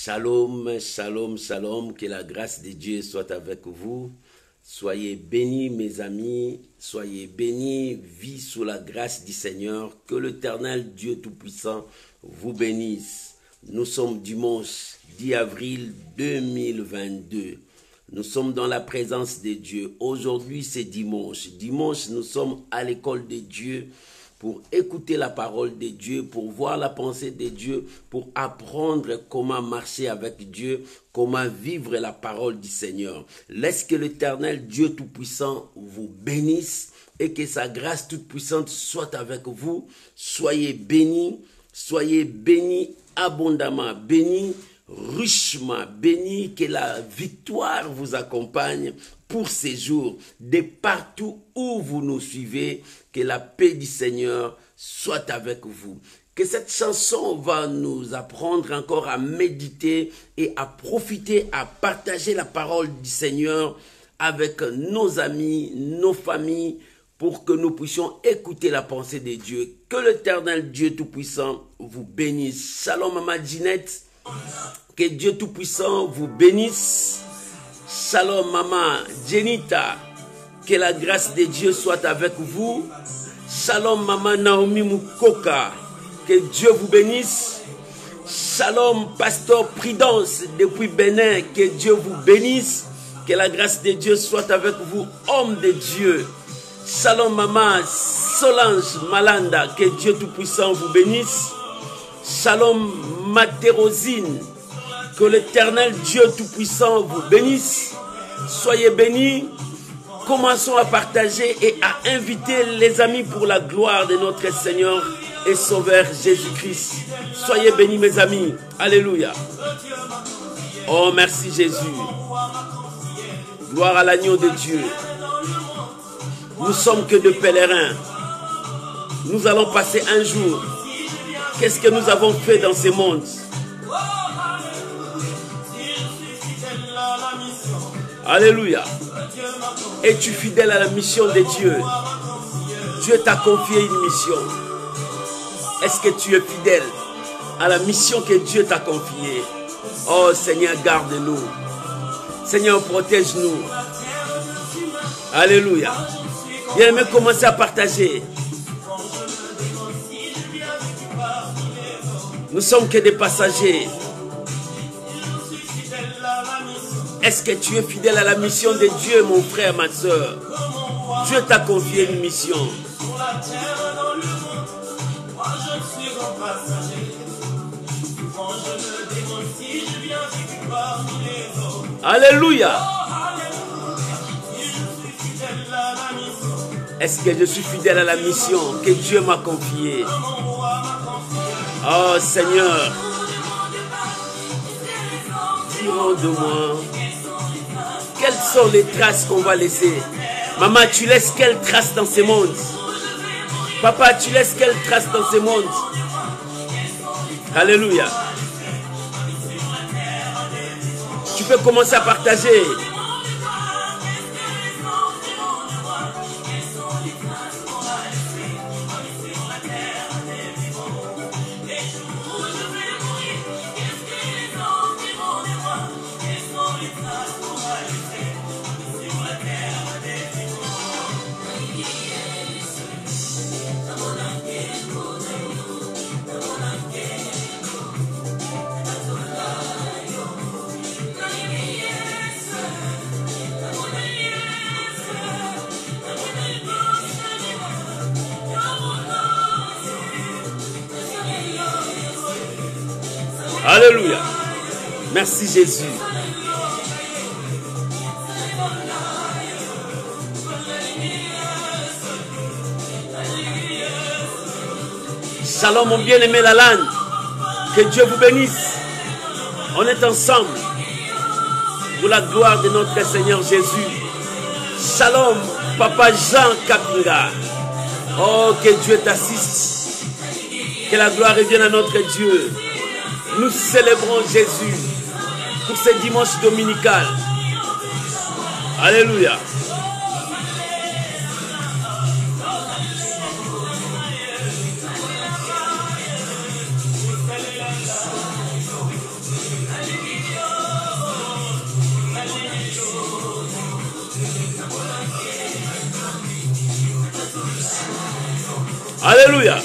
Shalom, shalom, shalom, que la grâce de Dieu soit avec vous. Soyez bénis mes amis, soyez bénis, vie sous la grâce du Seigneur, que l'Éternel Dieu Tout-Puissant vous bénisse. Nous sommes dimanche 10 avril 2022. Nous sommes dans la présence de Dieu. Aujourd'hui c'est dimanche. Dimanche nous sommes à l'école de Dieu pour écouter la parole de Dieu, pour voir la pensée de Dieu, pour apprendre comment marcher avec Dieu, comment vivre la parole du Seigneur. Laisse que l'Éternel Dieu Tout-Puissant vous bénisse et que sa grâce toute-puissante soit avec vous. Soyez bénis abondamment, bénis richement, bénis, que la victoire vous accompagne pour ces jours, de partout où vous nous suivez, que la paix du Seigneur soit avec vous. Que cette chanson va nous apprendre encore à méditer et à profiter, à partager la parole du Seigneur avec nos amis, nos familles, pour que nous puissions écouter la pensée de Dieu. Que l'Éternel Dieu Tout-Puissant vous bénisse. Shalom Maman Ginette, que Dieu Tout-Puissant vous bénisse. Shalom Maman Jenita, que la grâce de Dieu soit avec vous. Shalom Maman Naomi Mukoka, que Dieu vous bénisse. Shalom Pasteur Prudence depuis Bénin, que Dieu vous bénisse. Que la grâce de Dieu soit avec vous, homme de Dieu. Shalom Maman Solange Malanda, que Dieu Tout-Puissant vous bénisse. Shalom Matérosine, que l'Éternel Dieu Tout-Puissant vous bénisse. Soyez bénis. Commençons à partager et à inviter les amis pour la gloire de notre Seigneur et Sauveur Jésus-Christ. Soyez bénis mes amis. Alléluia. Oh merci Jésus. Gloire à l'agneau de Dieu. Nous sommes que de pèlerins. Nous allons passer un jour. Qu'est-ce que nous avons fait dans ce monde? Alléluia. Es-tu fidèle à la mission de Dieu? Dieu t'a confié une mission. Est-ce que tu es fidèle à la mission que Dieu t'a confiée? Oh Seigneur, garde-nous. Seigneur, protège-nous. Alléluia. Bien-aimé, commencez à partager. Nous sommes que des passagers. Est-ce que tu es fidèle à la mission de Dieu, mon frère, ma soeur? Dieu t'a confié une mission. Alléluia. Est-ce que je suis fidèle à la mission que Dieu m'a confiée? Oh Seigneur, dis-moi de moi. Quelles sont les traces qu'on va laisser? Maman, tu laisses quelles traces dans ce monde? Papa, tu laisses quelles traces dans ce monde? Alléluia. Tu peux commencer à partager. Alléluia. Merci Jésus. Shalom mon bien-aimé Lalande. Que Dieu vous bénisse. On est ensemble pour la gloire de notre Seigneur Jésus. Shalom Papa Jean Kapinga. Oh, que Dieu t'assiste. Que la gloire revienne à notre Dieu. Nous célébrons Jésus pour ce dimanche dominical. Alléluia. Alléluia.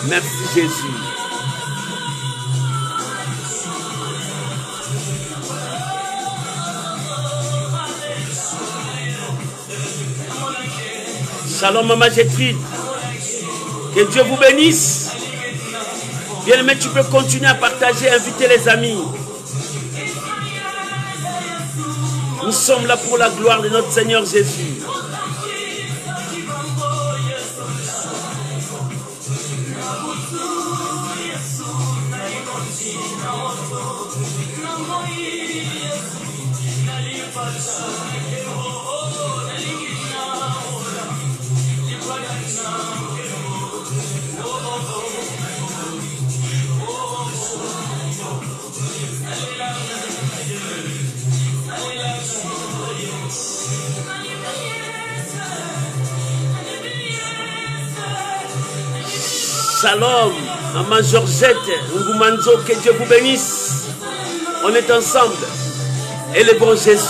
Merci Jésus. Shalom Maman Gétrude. Que Dieu vous bénisse. Bien-aimé, tu peux continuer à partager, inviter les amis. Nous sommes là pour la gloire de notre Seigneur Jésus. Shalom, Maman Georgette, Ngumanzo, que Dieu vous bénisse. On est ensemble. Et le bon Jésus.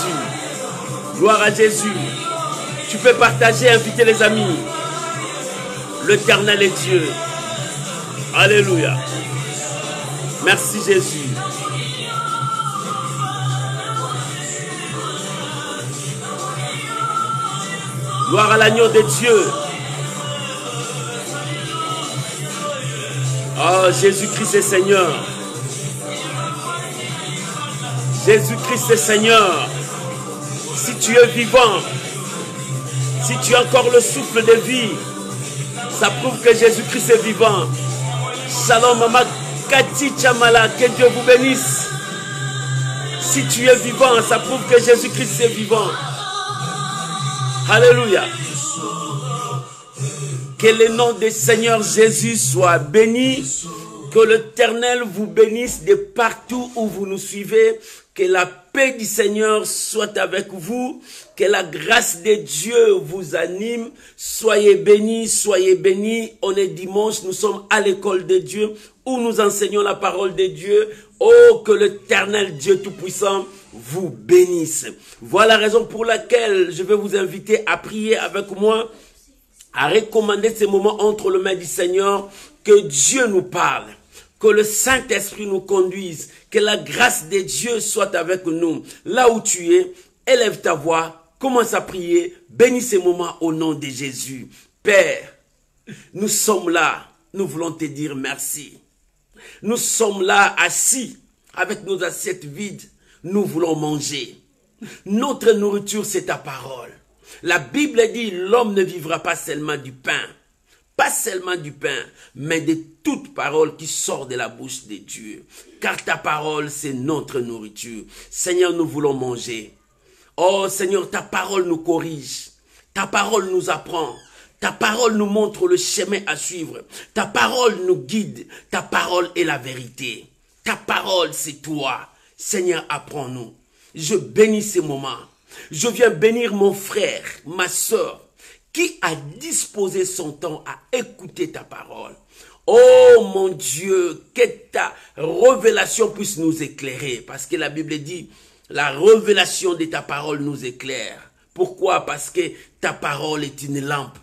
Gloire à Jésus. Tu peux partager, inviter les amis. L'Éternel est Dieu. Alléluia. Merci Jésus. Gloire à l'agneau de Dieu. Oh, Jésus-Christ est Seigneur. Jésus-Christ est Seigneur. Si tu es vivant, si tu as encore le souffle de vie, ça prouve que Jésus-Christ est vivant. Shalom, Maman Kati Chamala, que Dieu vous bénisse. Si tu es vivant, ça prouve que Jésus-Christ est vivant. Alléluia. Que le nom du Seigneur Jésus soit béni. Que l'Éternel vous bénisse de partout où vous nous suivez. Que la paix du Seigneur soit avec vous. Que la grâce de Dieu vous anime. Soyez bénis, soyez bénis. On est dimanche, nous sommes à l'école de Dieu où nous enseignons la parole de Dieu. Oh, que l'Éternel Dieu Tout-Puissant vous bénisse. Voilà la raison pour laquelle je vais vous inviter à prier avec moi, à recommander ces moments entre les mains du Seigneur, que Dieu nous parle, que le Saint-Esprit nous conduise, que la grâce de Dieu soit avec nous. Là où tu es, élève ta voix, commence à prier, bénis ces moments au nom de Jésus. Père, nous sommes là, nous voulons te dire merci. Nous sommes là assis avec nos assiettes vides, nous voulons manger. Notre nourriture, c'est ta parole. La Bible dit, l'homme ne vivra pas seulement du pain. Pas seulement du pain, mais de toute parole qui sort de la bouche de Dieu. Car ta parole, c'est notre nourriture. Seigneur, nous voulons manger. Oh Seigneur, ta parole nous corrige. Ta parole nous apprend. Ta parole nous montre le chemin à suivre. Ta parole nous guide. Ta parole est la vérité. Ta parole, c'est toi. Seigneur, apprends-nous. Je bénis ces moments. Je viens bénir mon frère, ma soeur, qui a disposé son temps à écouter ta parole. Oh mon Dieu, que ta révélation puisse nous éclairer. Parce que la Bible dit, la révélation de ta parole nous éclaire. Pourquoi? Parce que ta parole est une lampe.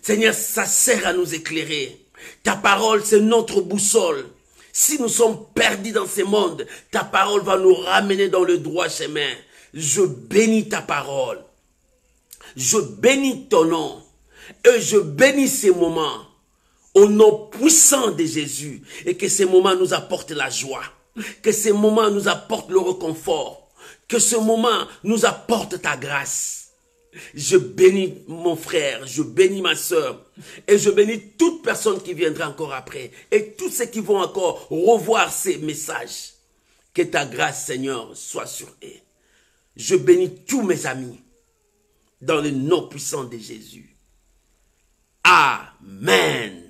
Seigneur, ça sert à nous éclairer. Ta parole, c'est notre boussole. Si nous sommes perdus dans ce monde, ta parole va nous ramener dans le droit chemin. Je bénis ta parole. Je bénis ton nom. Et je bénis ces moments au nom puissant de Jésus. Et que ces moments nous apportent la joie. Que ces moments nous apportent le réconfort. Que ce moment nous apporte ta grâce. Je bénis mon frère, je bénis ma soeur. Et je bénis toute personne qui viendra encore après. Et tous ceux qui vont encore revoir ces messages. Que ta grâce, Seigneur, soit sur eux. Je bénis tous mes amis dans le nom puissant de Jésus. Amen.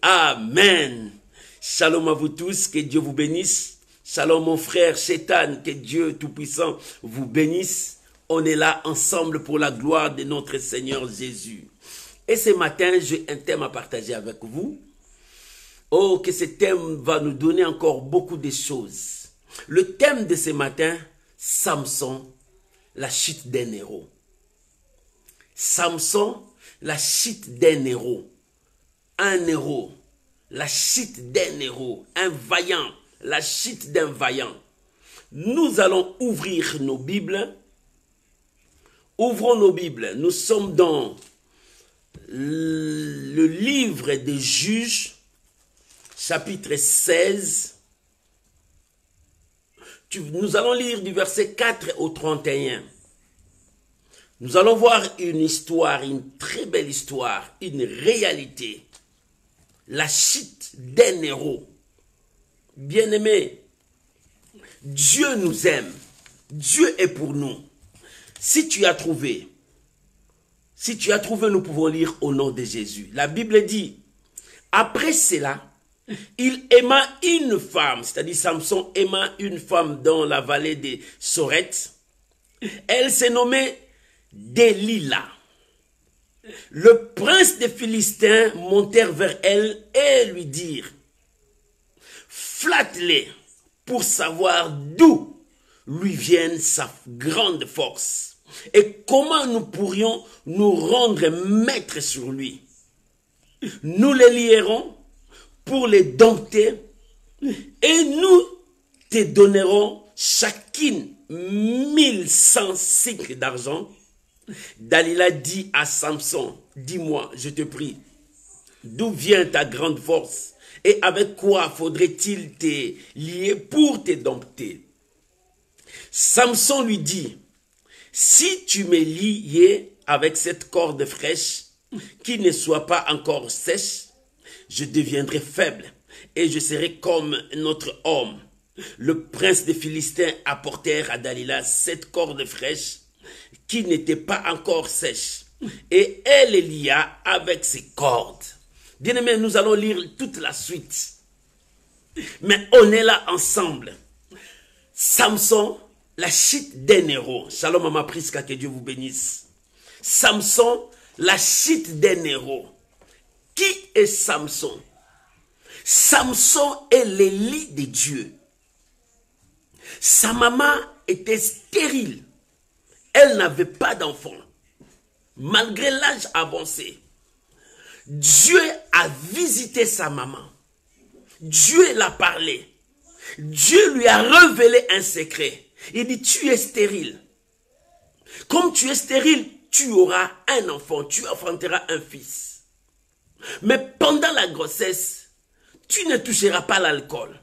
Amen. Shalom à vous tous, que Dieu vous bénisse. Shalom mon frère Chétan, que Dieu Tout-Puissant vous bénisse. On est là ensemble pour la gloire de notre Seigneur Jésus. Et ce matin, j'ai un thème à partager avec vous. Oh, que ce thème va nous donner encore beaucoup de choses. Le thème de ce matin, Samson, la chute d'un héros. Samson, la chute d'un héros. Un héros, la chute d'un héros. Un vaillant, la chute d'un vaillant. Nous allons ouvrir nos Bibles. Ouvrons nos Bibles. Nous sommes dans le livre des Juges, chapitre 16. Nous allons lire du verset 4 au 31. Nous allons voir une histoire, une très belle histoire, une réalité. La chute d'un héros. Bien-aimés, Dieu nous aime. Dieu est pour nous. Si tu as trouvé, nous pouvons lire au nom de Jésus. La Bible dit, après cela, il aima une femme, c'est-à-dire Samson aima une femme dans la vallée de Soreth. Elle s'est nommée Delilah. Le prince des Philistins montèrent vers elle et lui dirent, flatte-les pour savoir d'où lui vienne sa grande force et comment nous pourrions nous rendre maîtres sur lui. Nous les lierons pour les dompter et nous te donnerons chacune 1100 cycles d'argent. Dalila dit à Samson, dis-moi, je te prie, d'où vient ta grande force et avec quoi faudrait-il te lier pour te dompter? Samson lui dit, si tu me liais avec cette corde fraîche qui ne soit pas encore sèche, je deviendrai faible et je serai comme notre homme. Le prince des Philistins apportèrent à Dalila cette corde fraîche qui n'était pas encore sèche et elle les lia avec ses cordes. Bien-aimés, nous allons lire toute la suite. Mais on est là ensemble. Samson, la chute d'un héros. Shalom Mama Priska, que Dieu vous bénisse. Samson, la chute d'un héros. Qui est Samson? Samson est l'Élie de Dieu. Sa maman était stérile. Elle n'avait pas d'enfant. Malgré l'âge avancé, Dieu a visité sa maman. Dieu l'a parlé. Dieu lui a révélé un secret. Il dit, tu es stérile. Comme tu es stérile, tu auras un enfant. Tu enfanteras un fils. Mais pendant la grossesse, tu ne toucheras pas l'alcool.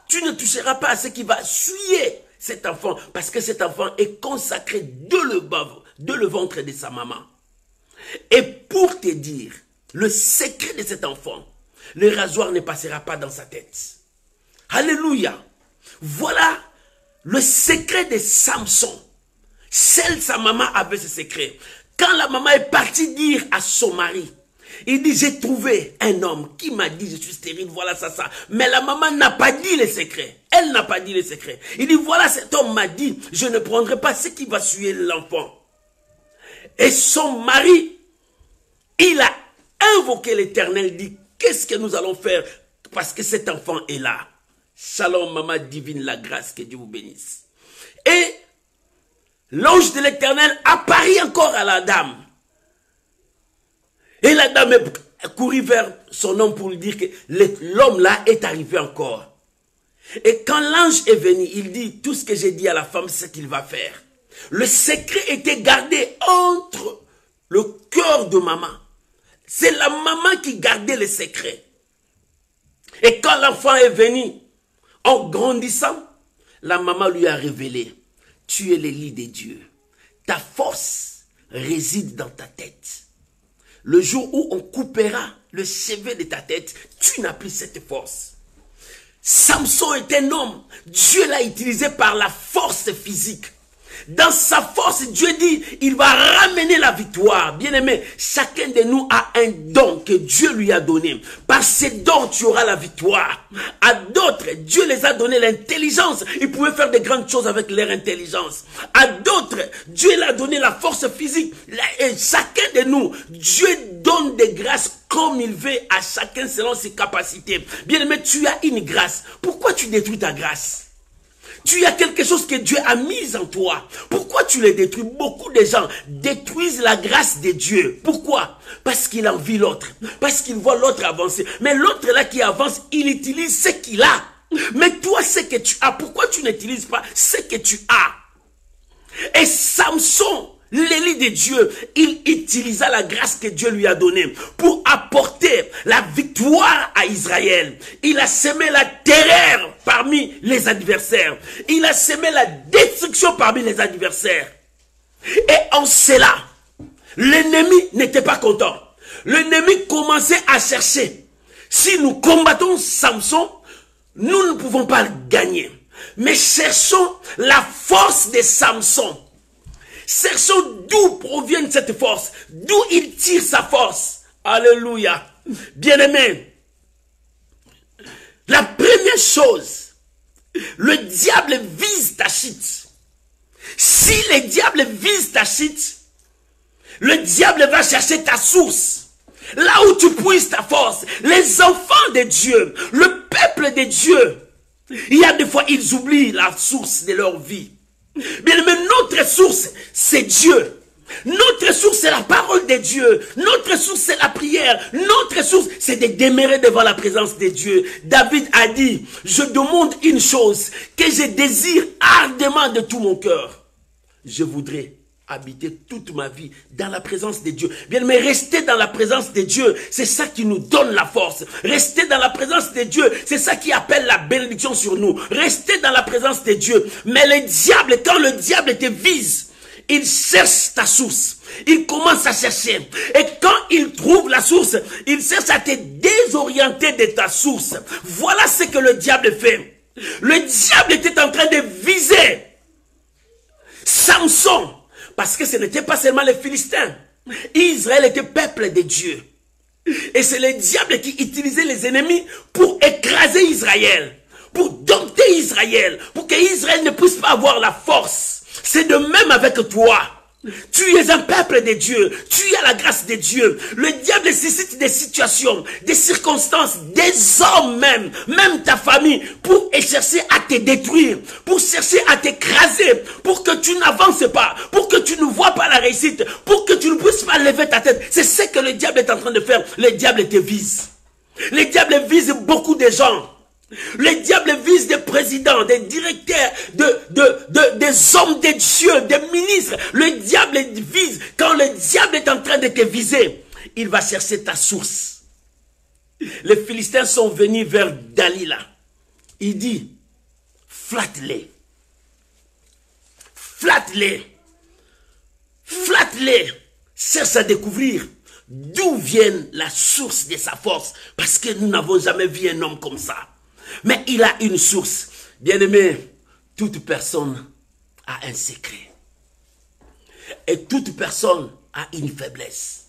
Tu ne toucheras pas à ce qui va souiller cet enfant. Parce que cet enfant est consacré de le ventre de sa maman. Et pour te dire, le secret de cet enfant, le rasoir ne passera pas dans sa tête. Alléluia. Voilà le secret de Samson. Seule sa maman avait ce secret. Quand la maman est partie dire à son mari, il dit, j'ai trouvé un homme qui m'a dit, je suis stérile, voilà ça. Mais la maman n'a pas dit le secret. Elle n'a pas dit le secret. Il dit, voilà, cet homme m'a dit, je ne prendrai pas ce qui va suer l'enfant. Et son mari, il a invoqué l'Éternel, dit, qu'est-ce que nous allons faire parce que cet enfant est là. Shalom, maman divine, la grâce, que Dieu vous bénisse. Et l'ange de l'Éternel apparut encore à la dame. Et la dame est courue vers son homme pour lui dire que l'homme là est arrivé encore. Et quand l'ange est venu, il dit, tout ce que j'ai dit à la femme, c'est ce qu'il va faire. Le secret était gardé entre le cœur de maman. C'est la maman qui gardait le secret. Et quand l'enfant est venu, en grandissant, la maman lui a révélé, tu es l'Élie de Dieu. Ta force réside dans ta tête. Le jour où on coupera le cheveu de ta tête, tu n'as plus cette force. Samson est un homme. Dieu l'a utilisé par la force physique. Dans sa force, Dieu dit, il va ramener la victoire. Bien-aimé, chacun de nous a un don que Dieu lui a donné. Par ces dons, tu auras la victoire. À d'autres, Dieu les a donné l'intelligence. Ils pouvaient faire de grandes choses avec leur intelligence. À d'autres, Dieu leur a donné la force physique. Et chacun de nous, Dieu donne des grâces comme il veut à chacun selon ses capacités. Bien-aimé, tu as une grâce. Pourquoi tu détruis ta grâce? Tu as quelque chose que Dieu a mis en toi. Pourquoi tu les détruis? Beaucoup de gens détruisent la grâce de Dieu. Pourquoi? Parce qu'il envie l'autre. Parce qu'il voit l'autre avancer. Mais l'autre là qui avance, il utilise ce qu'il a. Mais toi, ce que tu as, pourquoi tu n'utilises pas ce que tu as? Et Samson, l'élu de Dieu, il utilisa la grâce que Dieu lui a donnée pour apporter la victoire à Israël. Il a semé la terreur parmi les adversaires. Il a semé la destruction parmi les adversaires. Et en cela, l'ennemi n'était pas content. L'ennemi commençait à chercher. Si nous combattons Samson, nous ne pouvons pas gagner. Mais cherchons la force de Samson. Cherchons d'où provient cette force, d'où il tire sa force. Alléluia. Bien-aimé, la première chose, le diable vise ta chute. Si le diable vise ta chute, le diable va chercher ta source. Là où tu puises ta force. Les enfants de Dieu, le peuple de Dieu, il y a des fois, ils oublient la source de leur vie. Bien, mais notre source, c'est Dieu. Notre source, c'est la parole de Dieu. Notre source, c'est la prière. Notre source, c'est de demeurer devant la présence de Dieu. David a dit, je demande une chose que je désire ardemment de tout mon cœur. Je voudrais habiter toute ma vie dans la présence de Dieu. Bien, mais rester dans la présence de Dieu, c'est ça qui nous donne la force. Rester dans la présence de Dieu, c'est ça qui appelle la bénédiction sur nous. Rester dans la présence de Dieu. Mais le diable, quand le diable te vise, il cherche ta source. Il commence à chercher. Et quand il trouve la source, il cherche à te désorienter de ta source. Voilà ce que le diable fait. Le diable était en train de viser Samson. Parce que ce n'était pas seulement les Philistins. Israël était peuple de Dieu. Et c'est le diable qui utilisait les ennemis pour écraser Israël. Pour dompter Israël. Pour que Israël ne puisse pas avoir la force. C'est de même avec toi. Tu es un peuple de Dieu. Tu as la grâce de Dieu. Le diable suscite des situations, des circonstances, des hommes même ta famille, pour chercher à te détruire, pour chercher à t'écraser, pour que tu n'avances pas, pour que tu ne vois pas la réussite, pour que tu ne puisses pas lever ta tête. C'est ce que le diable est en train de faire. Le diable te vise. Le diable vise beaucoup de gens. Le diable vise des présidents, des directeurs, des hommes de Dieu, des ministres. Le diable vise. Quand le diable est en train de te viser, il va chercher ta source. Les Philistins sont venus vers Dalila. Il dit, flatte-les. Flatte-les. Flatte-les. Cherche à découvrir d'où vient la source de sa force. Parce que nous n'avons jamais vu un homme comme ça. Mais il a une source. Bien-aimé, toute personne a un secret. Et toute personne a une faiblesse.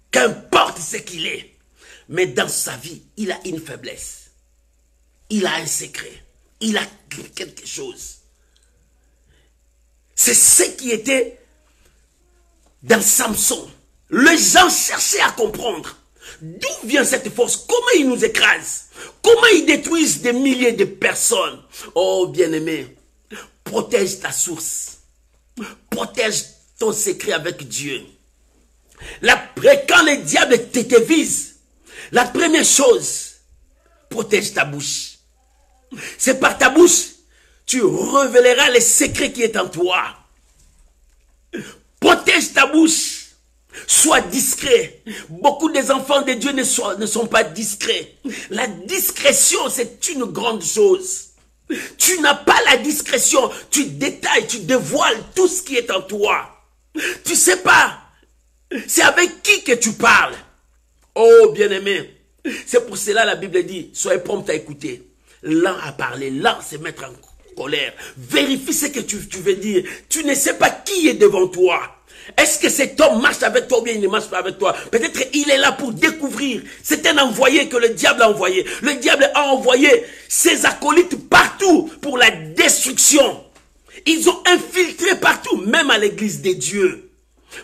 Qu'importe ce qu'il est. Mais dans sa vie, il a une faiblesse. Il a un secret. Il a quelque chose. C'est ce qui était dans Samson. Les gens cherchaient à comprendre. D'où vient cette force? Comment ils nous écrasent? Comment ils détruisent des milliers de personnes? Oh, bien-aimé, protège ta source. Protège ton secret avec Dieu. Quand le diable te vise, la première chose, protège ta bouche. C'est par ta bouche, tu révéleras le secret qui est en toi. Protège ta bouche. Sois discret. Beaucoup des enfants de Dieu ne sont pas discrets. La discrétion, c'est une grande chose. Tu n'as pas la discrétion. Tu détailles, tu dévoiles tout ce qui est en toi. Tu sais pas. C'est avec qui que tu parles. Oh, bien-aimé. C'est pour cela la Bible dit, soyez prompt à écouter. Lent à parler, lent à se mettre en colère. Vérifie ce que tu veux dire. Tu ne sais pas qui est devant toi. Est-ce que cet homme marche avec toi ou bien il ne marche pas avec toi? Peut-être il est là pour découvrir. C'est un envoyé que le diable a envoyé. Le diable a envoyé ses acolytes partout pour la destruction. Ils ont infiltré partout, même à l'église de Dieu.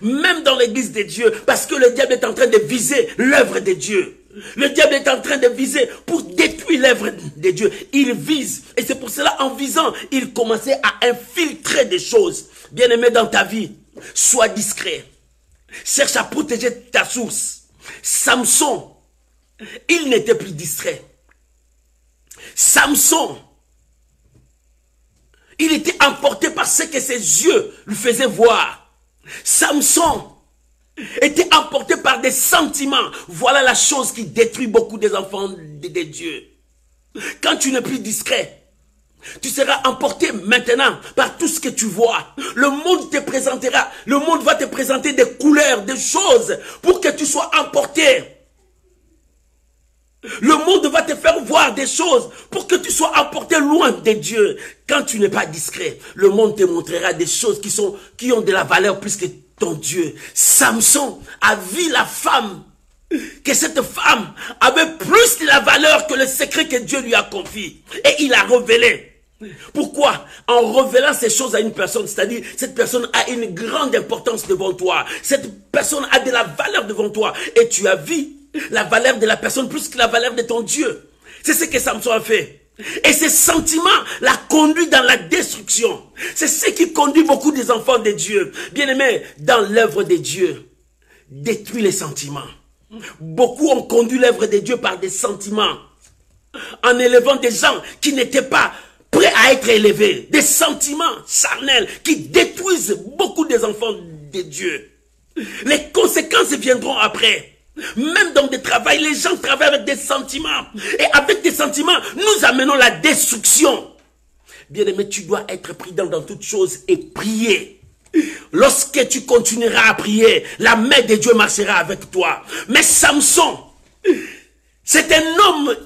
Même dans l'église de Dieu, parce que le diable est en train de viser l'œuvre de Dieu. Le diable est en train de viser pour détruire l'œuvre de Dieu. Il vise. Et c'est pour cela, en visant, il commençait à infiltrer des choses. Bien-aimé dans ta vie, sois discret. Cherche à protéger ta source. Samson, il n'était plus distrait. Samson, il était emporté par ce que ses yeux lui faisaient voir. Samson était emporté par des sentiments. Voilà la chose qui détruit beaucoup des enfants de Dieu. Quand tu n'es plus discret, tu seras emporté maintenant par tout ce que tu vois. Le monde te présentera, le monde va te présenter des couleurs, des choses pour que tu sois emporté. Le monde va te faire voir des choses pour que tu sois emporté loin de Dieu. Quand tu n'es pas discret, le monde te montrera des choses qui ont de la valeur plus que ton Dieu. Samson a vu la femme, que cette femme avait plus de la valeur que le secret que Dieu lui a confié. Et il a révélé. Pourquoi? En révélant ces choses à une personne, c'est-à-dire cette personne a une grande importance devant toi. Cette personne a de la valeur devant toi. Et tu as vu la valeur de la personne plus que la valeur de ton Dieu. C'est ce que Samson a fait. Et ce sentiment l'a conduit dans la destruction. C'est ce qui conduit beaucoup des enfants de Dieu. Bien-aimés, dans l'œuvre de Dieu, détruit les sentiments. Beaucoup ont conduit l'œuvre de Dieu par des sentiments. En élevant des gens qui n'étaient pas prêts à être élevés. Des sentiments charnels qui détruisent beaucoup des enfants de Dieu. Les conséquences viendront après. Même dans des travails, les gens travaillent avec des sentiments. Et avec des sentiments, nous amenons la destruction. Bien-aimé, tu dois être prudent dans toutes choses et prier. Lorsque tu continueras à prier, la main de Dieu marchera avec toi. Mais Samson, c'est un homme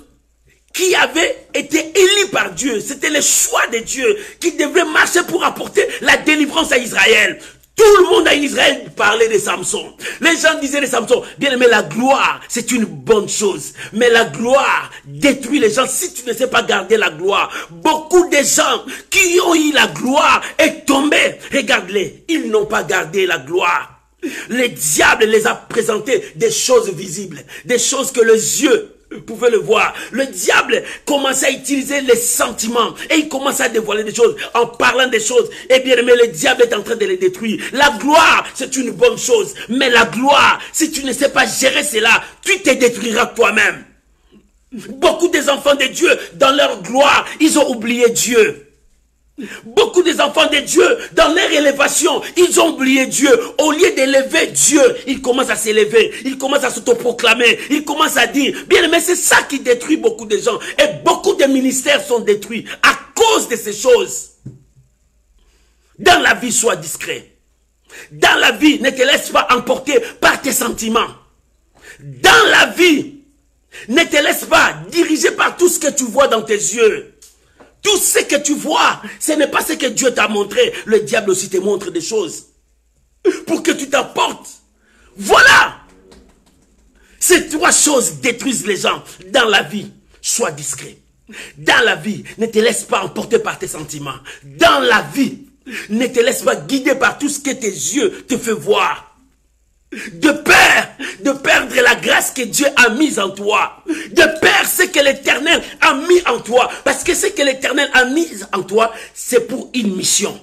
qui avait été élu par Dieu. C'était le choix de Dieu qui devait marcher pour apporter la délivrance à Israël. Tout le monde en Israël parlait de Samson. Les gens disaient de Samson, bien aimé, la gloire, c'est une bonne chose. Mais la gloire détruit les gens si tu ne sais pas garder la gloire. Beaucoup de gens qui ont eu la gloire est tombé. Regarde-les, ils n'ont pas gardé la gloire. Le diable les a présenté des choses visibles, des choses que les yeux pouvaient le voir. Le diable commence à utiliser les sentiments et il commence à dévoiler des choses en parlant des choses. Et bien aimé, le diable est en train de les détruire. La gloire, c'est une bonne chose. Mais la gloire, si tu ne sais pas gérer cela, tu te détruiras toi-même. Beaucoup des enfants de Dieu, dans leur gloire, ils ont oublié Dieu. Beaucoup des enfants de Dieu, dans leur élévation, ils ont oublié Dieu. Au lieu d'élever Dieu, ils commencent à s'élever. Ils commencent à s'autoproclamer. Ils commencent à dire, bien aimé, c'est ça qui détruit beaucoup de gens. Et beaucoup de ministères sont détruits à cause de ces choses. Dans la vie, sois discret. Dans la vie, ne te laisse pas emporter par tes sentiments. Dans la vie, ne te laisse pas diriger par tout ce que tu vois dans tes yeux. Tout ce que tu vois, ce n'est pas ce que Dieu t'a montré. Le diable aussi te montre des choses. Pour que tu t'emportes. Voilà. Ces trois choses détruisent les gens. Dans la vie, sois discret. Dans la vie, ne te laisse pas emporter par tes sentiments. Dans la vie, ne te laisse pas guider par tout ce que tes yeux te font voir. De perdre la grâce que Dieu a mise en toi. De perdre ce que l'Éternel a mis en toi. Parce que ce que l'Éternel a mis en toi, c'est pour une mission.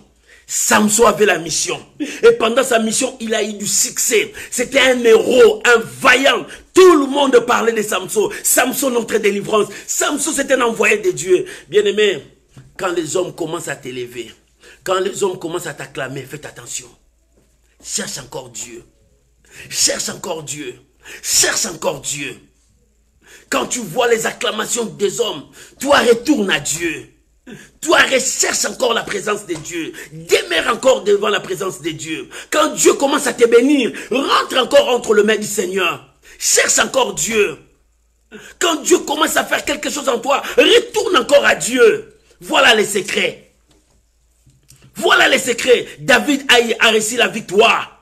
Samson avait la mission. Et pendant sa mission, il a eu du succès. C'était un héros, un vaillant. Tout le monde parlait de Samson. Samson, notre délivrance. Samson, c'était un envoyé de Dieu. Bien-aimé, quand les hommes commencent à t'élever, quand les hommes commencent à t'acclamer, faites attention. Cherche encore Dieu. Cherche encore Dieu. Cherche encore Dieu. Quand tu vois les acclamations des hommes, toi retourne à Dieu. Toi recherche encore la présence de Dieu. Demeure encore devant la présence de Dieu. Quand Dieu commence à te bénir, rentre encore entre les mains du Seigneur. Cherche encore Dieu. Quand Dieu commence à faire quelque chose en toi, retourne encore à Dieu. Voilà les secrets. Voilà les secrets. David a réussi la victoire.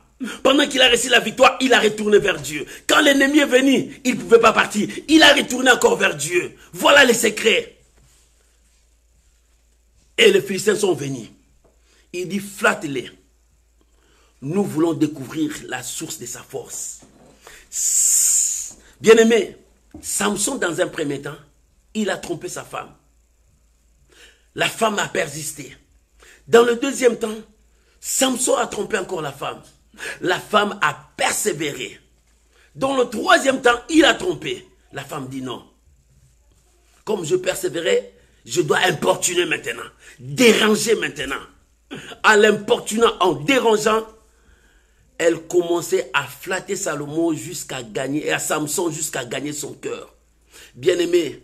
Pendant qu'il a reçu la victoire, il a retourné vers Dieu. Quand l'ennemi est venu, il ne pouvait pas partir. Il a retourné encore vers Dieu. Voilà les secrets. Et les Philistins sont venus. Il dit, flatte-les. Nous voulons découvrir la source de sa force. Bien-aimé, Samson, dans un premier temps, il a trompé sa femme. La femme a persisté. Dans le deuxième temps, Samson a trompé encore la femme. La femme a persévéré. Dans le troisième temps, il a trompé. La femme dit non. Comme je persévérais, je dois importuner maintenant. Déranger maintenant. En l'importunant, en dérangeant, elle commençait à flatter Salomon jusqu'à gagner, et à Samson jusqu'à gagner son cœur. Bien-aimé,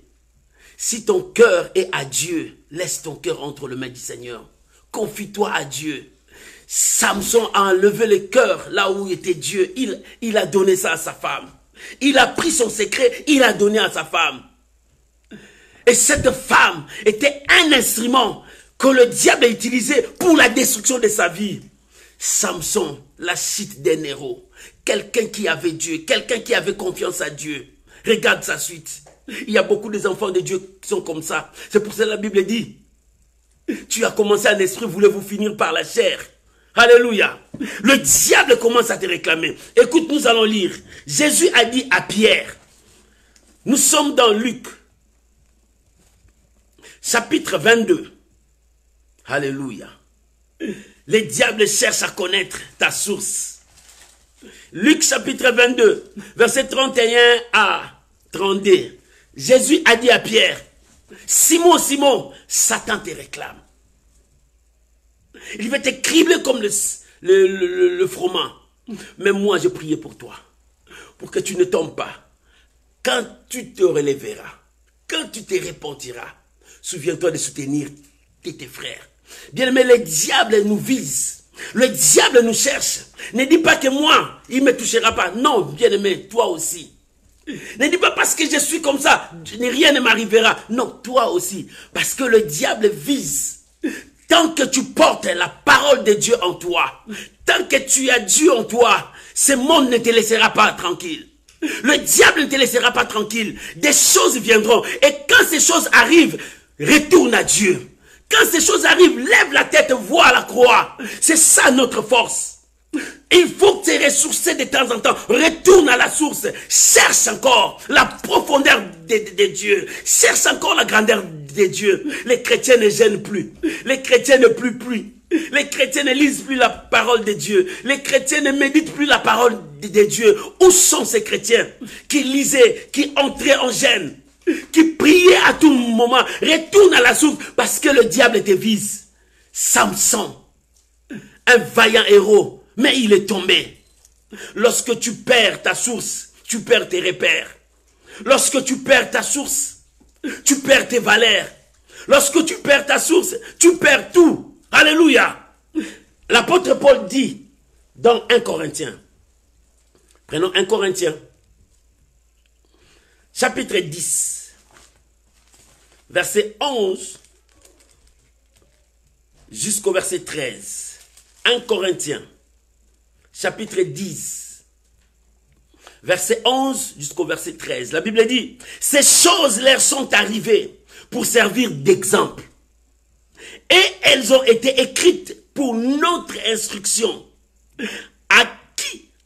si ton cœur est à Dieu, laisse ton cœur entre les mains du Seigneur. Confie-toi à Dieu. Samson a enlevé le cœur là où était Dieu. Il a donné ça à sa femme. Il a pris son secret, il a donné à sa femme. Et cette femme était un instrument que le diable a utilisé pour la destruction de sa vie. Samson, la suite d'un héros. Quelqu'un qui avait Dieu, quelqu'un qui avait confiance à Dieu. Regarde sa suite. Il y a beaucoup d'enfants de Dieu qui sont comme ça. C'est pour ça que la Bible dit, tu as commencé en esprit, voulez-vous finir par la chair. Alléluia. Le diable commence à te réclamer. Écoute, nous allons lire. Jésus a dit à Pierre, nous sommes dans Luc, chapitre 22. Alléluia. Les diables cherchent à connaître ta source. Luc chapitre 22, verset 31 à 32. Jésus a dit à Pierre, Simon, Simon, Satan te réclame. Il va te cribler comme le froment. Mais moi, je priais pour toi, pour que tu ne tombes pas. Quand tu te relèveras, quand tu te repentiras, souviens-toi de soutenir tes frères. Bien-aimé, le diable nous vise. Le diable nous cherche. Ne dis pas que moi, il ne me touchera pas. Non, bien-aimé, toi aussi. Ne dis pas parce que je suis comme ça, rien ne m'arrivera. Non, toi aussi. Parce que le diable vise. Tant que tu portes la parole de Dieu en toi, tant que tu as Dieu en toi, ce monde ne te laissera pas tranquille. Le diable ne te laissera pas tranquille. Des choses viendront. Et quand ces choses arrivent, retourne à Dieu. Quand ces choses arrivent, lève la tête, vois la croix. C'est ça notre force. Il faut te ressourcer de temps en temps. Retourne à la source. Cherche encore la profondeur de Dieu. Cherche encore la grandeur de Dieu. Les chrétiens ne gênent plus. Les chrétiens ne plient plus. Les chrétiens ne lisent plus la parole de Dieu. Les chrétiens ne méditent plus la parole de Dieu. Où sont ces chrétiens qui lisaient, qui entraient en gêne, qui priaient à tout moment? Retourne à la source parce que le diable te vise. Samson, un vaillant héros, mais il est tombé. Lorsque tu perds ta source, tu perds tes repères. Lorsque tu perds ta source, tu perds tes valeurs. Lorsque tu perds ta source, tu perds tout. Alléluia. L'apôtre Paul dit dans 1 Corinthiens, prenons 1 Corinthiens, chapitre 10, verset 11 jusqu'au verset 13. 1 Corinthiens, chapitre 10, verset 11 jusqu'au verset 13. La Bible dit, ces choses leur sont arrivées pour servir d'exemple. Et elles ont été écrites pour notre instruction.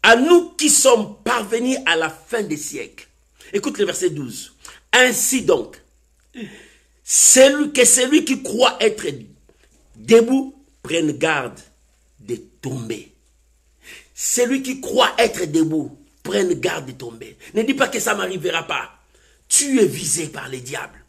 À nous qui sommes parvenus à la fin des siècles. Écoute le verset 12. Ainsi donc, celui qui croit être debout, prenne garde de tomber. Celui qui croit être debout, prenne garde de tomber. Ne dis pas que ça ne m'arrivera pas. Tu es visé par les diables.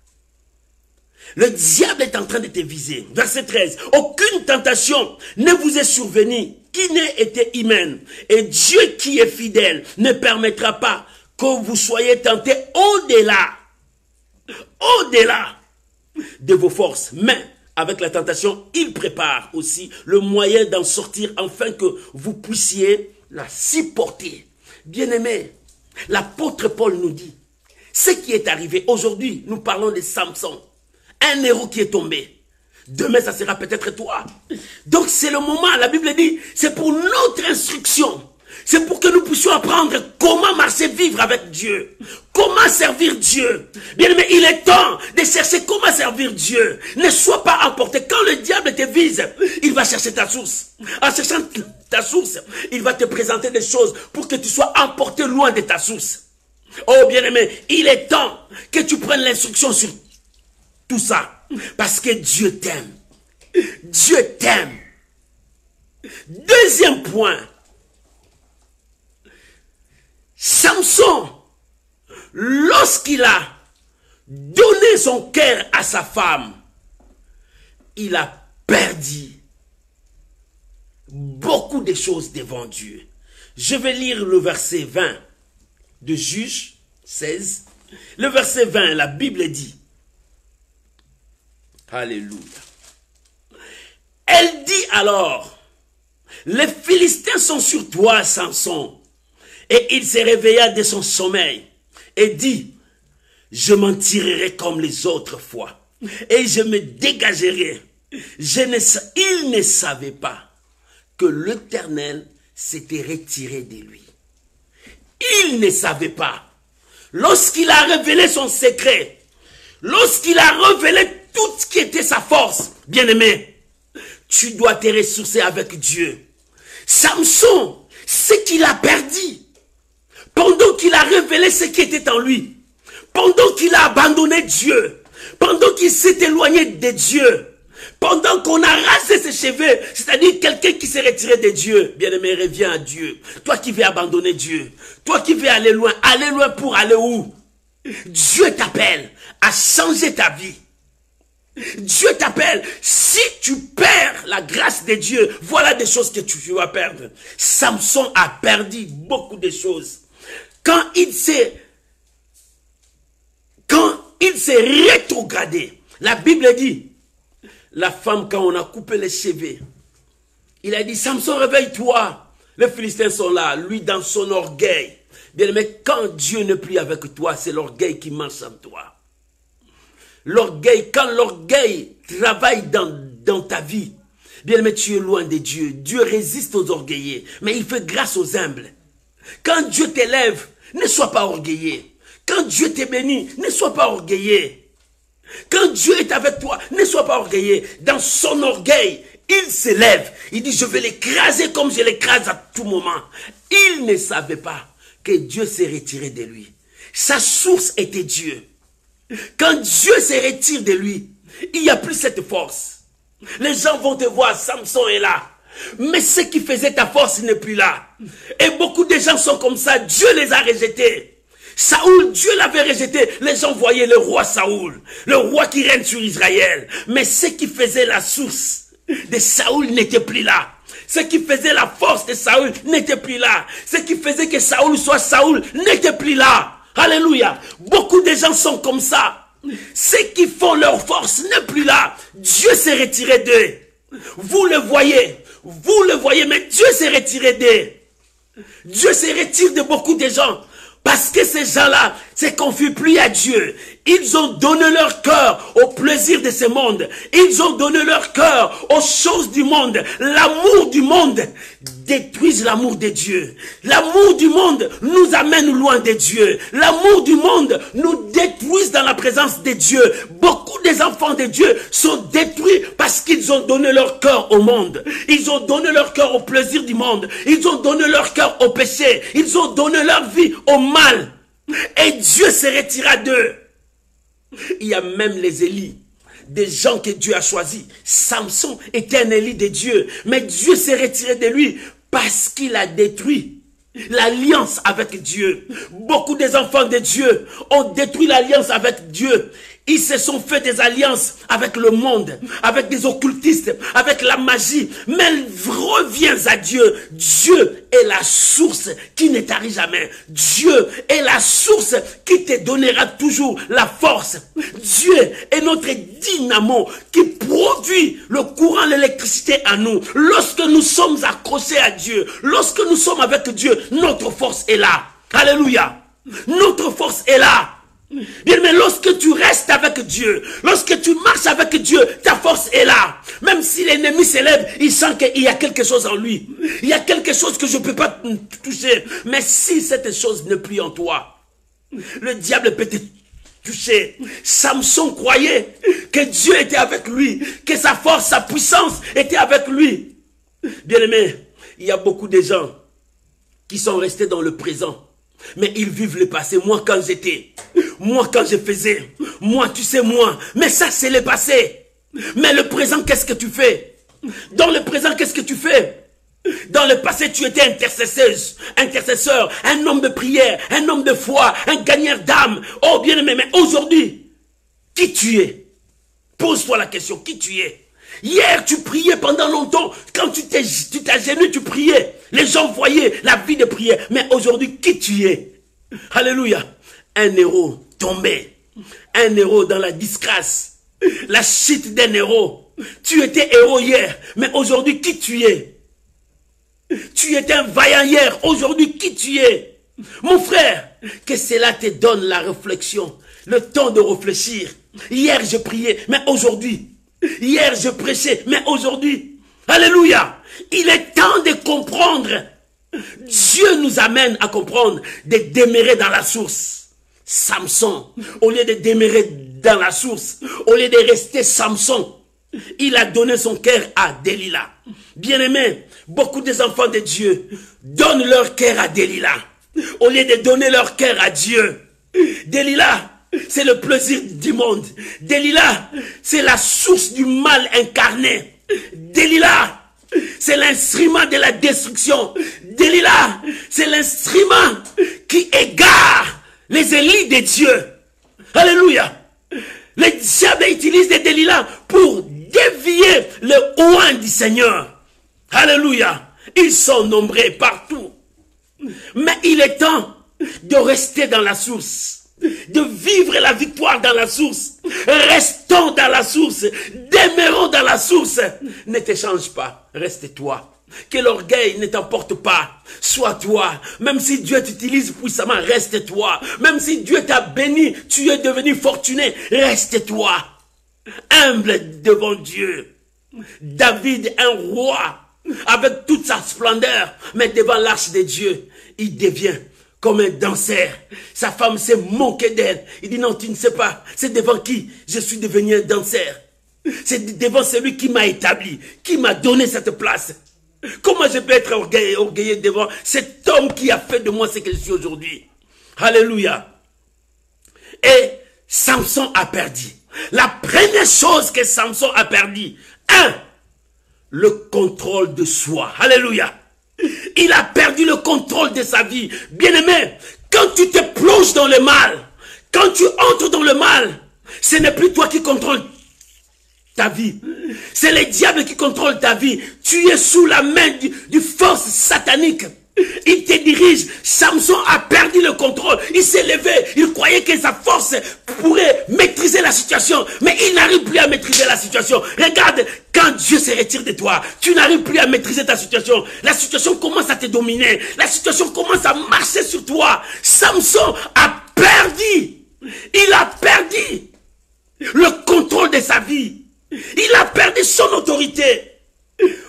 Le diable est en train de te viser. Verset 13. Aucune tentation ne vous est survenue qui n'ait été humaine. Et Dieu qui est fidèle ne permettra pas que vous soyez tentés au-delà de vos forces. Mais avec la tentation, il prépare aussi le moyen d'en sortir afin que vous puissiez la supporter. Bien-aimés, l'apôtre Paul nous dit, ce qui est arrivé aujourd'hui, nous parlons de Samson. Un héros qui est tombé. Demain, ça sera peut-être toi. Donc, c'est le moment, la Bible dit, c'est pour notre instruction. C'est pour que nous puissions apprendre comment marcher, vivre avec Dieu. Comment servir Dieu. Bien aimé, il est temps de chercher comment servir Dieu. Ne sois pas emporté. Quand le diable te vise, il va chercher ta source. En cherchant ta source, il va te présenter des choses pour que tu sois emporté loin de ta source. Oh bien-aimé, il est temps que tu prennes l'instruction sur tout ça. Parce que Dieu t'aime. Dieu t'aime. Deuxième point. Samson, lorsqu'il a donné son cœur à sa femme, il a perdu beaucoup de choses devant Dieu. Je vais lire le verset 20 de Juge 16. Le verset 20, la Bible dit, alléluia. Elle dit alors, les Philistins sont sur toi, Samson. Et il se réveilla de son sommeil et dit, je m'en tirerai comme les autres fois et je me dégagerai. Il ne savait pas que l'Éternel s'était retiré de lui. Il ne savait pas. Lorsqu'il a révélé son secret, lorsqu'il a révélé tout ce qui était sa force, bien-aimé, tu dois te ressourcer avec Dieu. Samson, ce qu'il a perdu, pendant qu'il a révélé ce qui était en lui, pendant qu'il a abandonné Dieu, pendant qu'il s'est éloigné de Dieu, pendant qu'on a rasé ses cheveux, c'est-à-dire quelqu'un qui s'est retiré de Dieu, bien-aimé, reviens à Dieu. Toi qui veux abandonner Dieu, toi qui veux aller loin pour aller où? Dieu t'appelle à changer ta vie. Dieu t'appelle, si tu perds la grâce de Dieu, voilà des choses que tu vas perdre. Samson a perdu beaucoup de choses. Quand il s'est rétrogradé, la Bible dit, la femme, quand on a coupé les cheveux, il a dit, Samson, réveille-toi. Les Philistins sont là, lui dans son orgueil. Bien, mais quand Dieu n'est plus avec toi, c'est l'orgueil qui marche en toi. L'orgueil, quand l'orgueil travaille dans ta vie, bien, mais tu es loin de Dieu. Dieu résiste aux orgueillés, mais il fait grâce aux humbles. Quand Dieu t'élève, ne sois pas orgueilleux. Quand Dieu te bénit, ne sois pas orgueilleux. Quand Dieu est avec toi, ne sois pas orgueilleux. Dans son orgueil, il s'élève. Il dit, je vais l'écraser comme je l'écrase à tout moment. Il ne savait pas que Dieu s'est retiré de lui. Sa source était Dieu. Quand Dieu se retire de lui, il n'y a plus cette force. Les gens vont te voir, Samson est là. Mais ce qui faisait ta force n'est plus là. Et beaucoup de gens sont comme ça, Dieu les a rejetés. Saoul, Dieu l'avait rejeté. Les gens voyaient le roi Saoul, le roi qui règne sur Israël. Mais ce qui faisait la source de Saoul n'était plus là. Ce qui faisait la force de Saoul n'était plus là. Ce qui faisait que Saoul soit Saoul n'était plus là. Alléluia. Beaucoup de gens sont comme ça. Ceux qui font leur force n'est plus là. Dieu s'est retiré d'eux. Vous le voyez, mais Dieu s'est retiré d'eux. Dieu se retire de beaucoup de gens. Parce que ces gens-là se confient plus à Dieu. Ils ont donné leur cœur au plaisir de ce monde. Ils ont donné leur cœur aux choses du monde. L'amour du monde détruit l'amour de Dieu. L'amour du monde nous amène loin de Dieu. L'amour du monde nous détruit dans la présence de Dieu. Beaucoup des enfants de Dieu sont détruits parce qu'ils ont donné leur cœur au monde. Ils ont donné leur cœur au plaisir du monde. Ils ont donné leur cœur au péché. Ils ont donné leur vie au mal. Et Dieu se retira d'eux. Il y a même les Élis, des gens que Dieu a choisis. Samson était un Élie de Dieu, mais Dieu s'est retiré de lui parce qu'il a détruit l'alliance avec Dieu. Beaucoup des enfants de Dieu ont détruit l'alliance avec Dieu. Ils se sont fait des alliances avec le monde, avec des occultistes, avec la magie. Mais reviens à Dieu. Dieu est la source qui ne tarit jamais. Dieu est la source qui te donnera toujours la force. Dieu est notre dynamo qui produit le courant, l'électricité à nous. Lorsque nous sommes accrochés à Dieu, lorsque nous sommes avec Dieu, notre force est là. Alléluia. Notre force est là. Bien, mais lorsque tu restes avec Dieu, lorsque tu marches avec Dieu, ta force est là. Même si l'ennemi s'élève, il sent qu'il y a quelque chose en lui. Il y a quelque chose que je ne peux pas toucher. Mais si cette chose n'est plus en toi, le diable peut te toucher. Samson croyait que Dieu était avec lui, que sa force, sa puissance était avec lui. Bien aimé, il y a beaucoup de gens qui sont restés dans le présent. Mais ils vivent le passé. Moi, quand j'étais, moi, quand je faisais, moi, tu sais, moi. Mais ça, c'est le passé. Mais le présent, qu'est-ce que tu fais? Dans le présent, qu'est-ce que tu fais? Dans le passé, tu étais intercesseur, un homme de prière, un homme de foi, un gagneur d'âme. Oh, bien-aimé, mais aujourd'hui, qui tu es? Pose-toi la question, qui tu es? Hier, tu priais pendant longtemps. Quand tu t'agenouilles, tu priais. Les gens voyaient la vie de prière. Mais aujourd'hui, qui tu es? Alléluia. Un héros tombé. Un héros dans la disgrâce. La chute d'un héros. Tu étais héros hier. Mais aujourd'hui, qui tu es? Tu étais un vaillant hier. Aujourd'hui, qui tu es? Mon frère, que cela te donne la réflexion. Le temps de réfléchir. Hier, je priais. Mais aujourd'hui... Hier, je prêchais, mais aujourd'hui, alléluia, il est temps de comprendre. Dieu nous amène à comprendre, de demeurer dans la source. Samson, au lieu de demeurer dans la source, au lieu de rester Samson, il a donné son cœur à Delilah. Bien-aimé, beaucoup des enfants de Dieu donnent leur cœur à Delilah, au lieu de donner leur cœur à Dieu. Delilah, c'est le plaisir du monde. Delilah, c'est la source du mal incarné. Delilah, c'est l'instrument de la destruction. Delilah, c'est l'instrument qui égare les élites de Dieu. Alléluia. Le diable utilise des Delilah pour dévier le oint du Seigneur. Alléluia. Ils sont nombreux partout. Mais il est temps de rester dans la source. De vivre la victoire dans la source. Restons dans la source. Demeurons dans la source. Ne te change pas. Reste toi. Que l'orgueil ne t'emporte pas. Sois toi. Même si Dieu t'utilise puissamment, reste toi. Même si Dieu t'a béni, tu es devenu fortuné, reste toi. Humble devant Dieu. David, un roi, avec toute sa splendeur, mais devant l'arche de Dieu, il devient comme un danseur. Sa femme s'est moquée d'elle. Il dit non, tu ne sais pas. C'est devant qui je suis devenu un danseur. C'est devant celui qui m'a établi, qui m'a donné cette place. Comment je peux être orgueilleux devant cet homme qui a fait de moi ce que je suis aujourd'hui? Alléluia. Et Samson a perdu. La première chose que Samson a perdu, le contrôle de soi. Alléluia. Il a perdu le contrôle de sa vie. Bien-aimé, quand tu te plonges dans le mal, quand tu entres dans le mal, ce n'est plus toi qui contrôle ta vie. C'est le diable qui contrôle ta vie. Tu es sous la main du force satanique. Il te dirige. Samson a perdu le contrôle. Il s'est levé. Il croyait que sa force pourrait maîtriser la situation. Mais il n'arrive plus à maîtriser la situation. Regarde, quand Dieu se retire de toi, tu n'arrives plus à maîtriser ta situation. La situation commence à te dominer. La situation commence à marcher sur toi. Samson a perdu. Il a perdu le contrôle de sa vie. Il a perdu son autorité.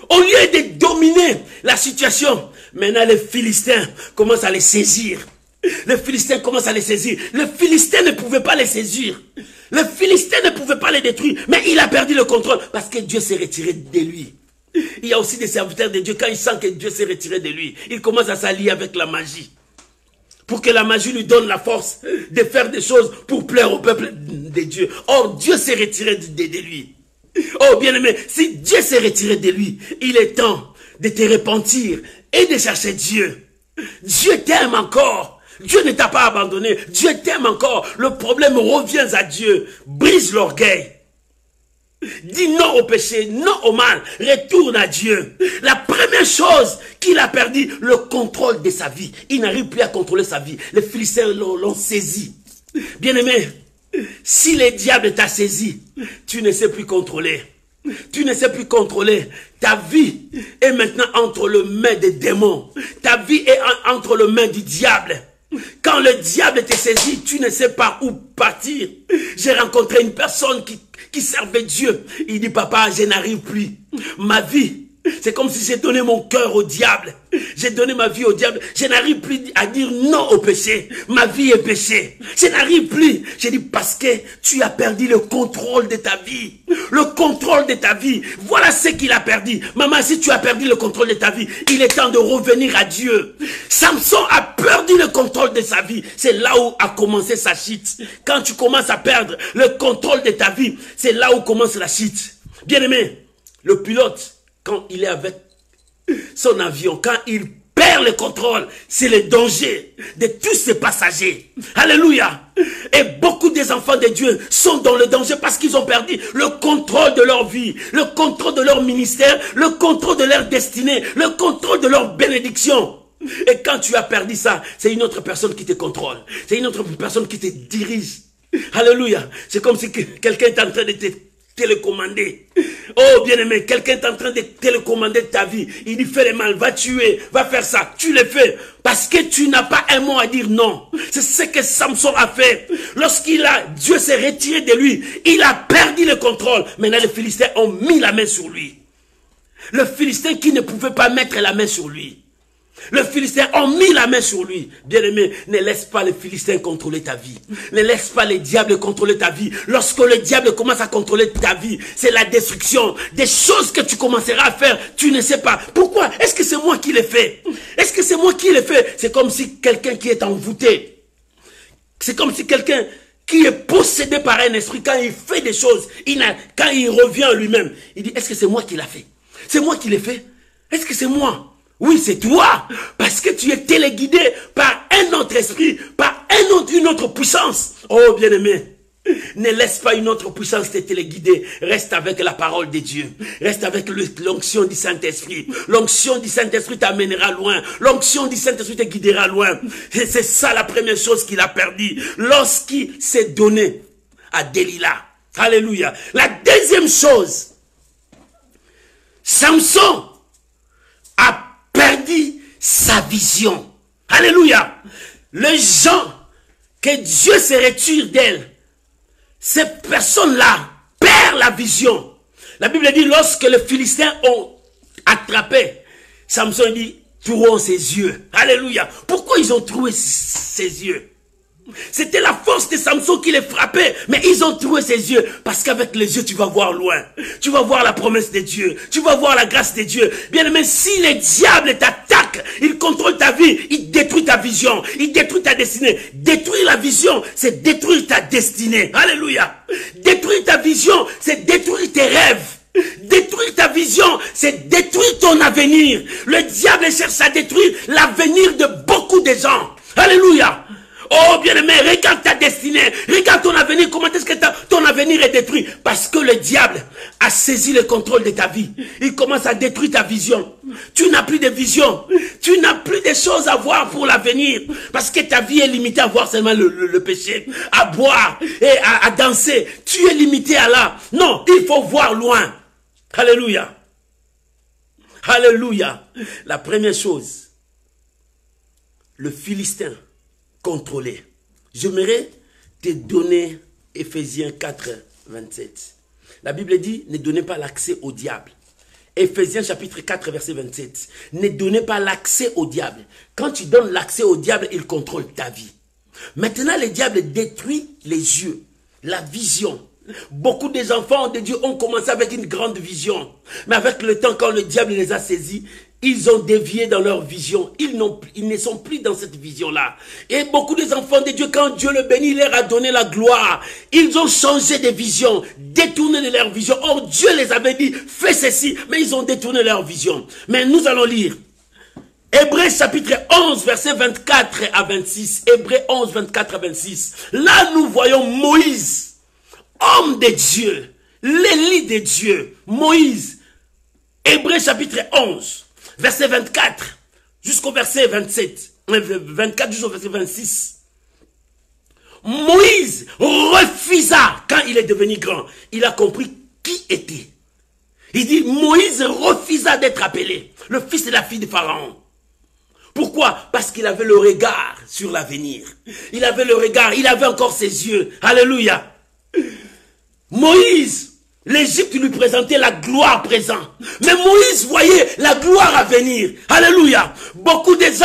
Au lieu de dominer la situation, maintenant les Philistins commencent à les saisir. Les Philistins commencent à les saisir. Les Philistins ne pouvaient pas les saisir. Les Philistins ne pouvaient pas les détruire. Mais il a perdu le contrôle parce que Dieu s'est retiré de lui. Il y a aussi des serviteurs de Dieu, quand ils sentent que Dieu s'est retiré de lui, ils commencent à s'allier avec la magie. Pour que la magie lui donne la force de faire des choses pour plaire au peuple de Dieu. Or, Dieu s'est retiré de lui. Oh bien-aimé, si Dieu s'est retiré de lui, il est temps de te repentir et de chercher Dieu. Dieu t'aime encore. Dieu ne t'a pas abandonné. Dieu t'aime encore. Le problème, reviens à Dieu. Brise l'orgueil. Dis non au péché, non au mal. Retourne à Dieu. La première chose qu'il a perdu, le contrôle de sa vie. Il n'arrive plus à contrôler sa vie. Les Philistins l'ont saisi. Bien-aimé, si le diable t'a saisi, tu ne sais plus contrôler. Tu ne sais plus contrôler. Ta vie est maintenant entre les mains des démons. Ta vie est entre les mains du diable. Quand le diable te saisit, tu ne sais pas où partir. J'ai rencontré une personne qui servait Dieu. Il dit, papa, je n'arrive plus. Ma vie, c'est comme si j'ai donné mon cœur au diable. j'ai donné ma vie au diable. Je n'arrive plus à dire non au péché. Ma vie est péché. Je n'arrive plus. J'ai dit parce que tu as perdu le contrôle de ta vie. Le contrôle de ta vie. Voilà ce qu'il a perdu. Maman, si tu as perdu le contrôle de ta vie, il est temps de revenir à Dieu. Samson a perdu le contrôle de sa vie. C'est là où a commencé sa chute. Quand tu commences à perdre le contrôle de ta vie, c'est là où commence la chute. Bien-aimé, le pilote, quand il est avec son avion, quand il perd le contrôle, c'est le danger de tous ses passagers. Alléluia. Et beaucoup des enfants de Dieu sont dans le danger parce qu'ils ont perdu le contrôle de leur vie, le contrôle de leur ministère, le contrôle de leur destinée, le contrôle de leur bénédiction. Et quand tu as perdu ça, c'est une autre personne qui te contrôle. C'est une autre personne qui te dirige. Alléluia. C'est comme si quelqu'un est en train de te télécommander. Oh bien-aimé, quelqu'un est en train de télécommander ta vie. Il dit fais le mal, va tuer, va faire ça. Tu le fais parce que tu n'as pas un mot à dire non. C'est ce que Samson a fait. Dieu s'est retiré de lui. Il a perdu le contrôle. Maintenant les Philistins ont mis la main sur lui. Le Philistin qui ne pouvait pas mettre la main sur lui. Les Philistins ont mis la main sur lui. Bien-aimé, ne laisse pas les Philistins contrôler ta vie. Ne laisse pas les diables contrôler ta vie. Lorsque le diable commence à contrôler ta vie, c'est la destruction. Des choses que tu commenceras à faire, tu ne sais pas. Pourquoi? Est-ce que c'est moi qui l'ai fait? Est-ce que c'est moi qui l'ai fait? C'est comme si quelqu'un qui est envoûté. C'est comme si quelqu'un qui est possédé par un esprit, quand il fait des choses, quand il revient à lui-même, il dit, est-ce que c'est moi qui l'ai fait? C'est moi qui l'ai fait? Est-ce que c'est moi? Oui, c'est toi, parce que tu es téléguidé par un autre esprit, par une autre puissance. Oh, bien-aimé, ne laisse pas une autre puissance te téléguider. Reste avec la parole de Dieu. Reste avec l'onction du Saint-Esprit. L'onction du Saint-Esprit t'amènera loin. L'onction du Saint-Esprit te guidera loin. Et c'est ça la première chose qu'il a perdue lorsqu'il s'est donné à Delilah. Alléluia. La deuxième chose, Samson a perdu sa vision. Alléluia. Les gens que Dieu se retire d'elles, ces personnes-là perdent la vision. La Bible dit, lorsque les Philistins ont attrapé Samson, dit, trouons ses yeux. Alléluia. Pourquoi ils ont trouvé ses yeux? C'était la force de Samson qui les frappait. Mais ils ont trouvé ses yeux. Parce qu'avec les yeux, tu vas voir loin. Tu vas voir la promesse de Dieu. Tu vas voir la grâce de Dieu. Bien aimé, si les diables t'attaquent, ils contrôlent ta vie, ils détruisent ta vision, ils détruisent ta destinée. Détruire la vision, c'est détruire ta destinée. Alléluia. Détruire ta vision, c'est détruire tes rêves. Détruire ta vision, c'est détruire ton avenir. Le diable cherche à détruire l'avenir de beaucoup de gens. Alléluia. Oh bien-aimé, regarde ta destinée, regarde ton avenir, comment est-ce que ton avenir est détruit? Parce que le diable a saisi le contrôle de ta vie. Il commence à détruire ta vision. Tu n'as plus de vision, tu n'as plus de choses à voir pour l'avenir. Parce que ta vie est limitée à voir seulement le péché, à boire et à danser. Tu es limité à là. Non, il faut voir loin. Alléluia. Alléluia. La première chose, le Philistin contrôler. J'aimerais te donner Éphésiens 4, 27. La Bible dit, ne donnez pas l'accès au diable. Éphésiens chapitre 4, verset 27. Ne donnez pas l'accès au diable. Quand tu donnes l'accès au diable, il contrôle ta vie. Maintenant, le diable détruit les yeux, la vision. Beaucoup des enfants de Dieu ont commencé avec une grande vision. Mais avec le temps, quand le diable les a saisis, ils ont dévié dans leur vision. Ils ne sont plus dans cette vision-là. Et beaucoup des enfants de Dieu, quand Dieu le bénit, il leur a donné la gloire. Ils ont changé de vision, détourné de leur vision. Or, Dieu les avait dit, fais ceci, mais ils ont détourné leur vision. Mais nous allons lire Hébreux chapitre 11, verset 24 à 26. Hébreux 11, 24 à 26. Là, nous voyons Moïse, homme de Dieu, l'Élie de Dieu. Moïse, Hébreux chapitre 11. Verset 24 jusqu'au verset 27. 24 jusqu'au verset 26. Moïse refusa, quand il est devenu grand, il a compris qui était. Il dit, Moïse refusa d'être appelé le fils de la fille de Pharaon. Pourquoi? Parce qu'il avait le regard sur l'avenir. Il avait le regard, il avait encore ses yeux. Alléluia. Moïse l'Égypte lui présentait la gloire présente. Mais Moïse voyait la gloire à venir. Alléluia. Beaucoup des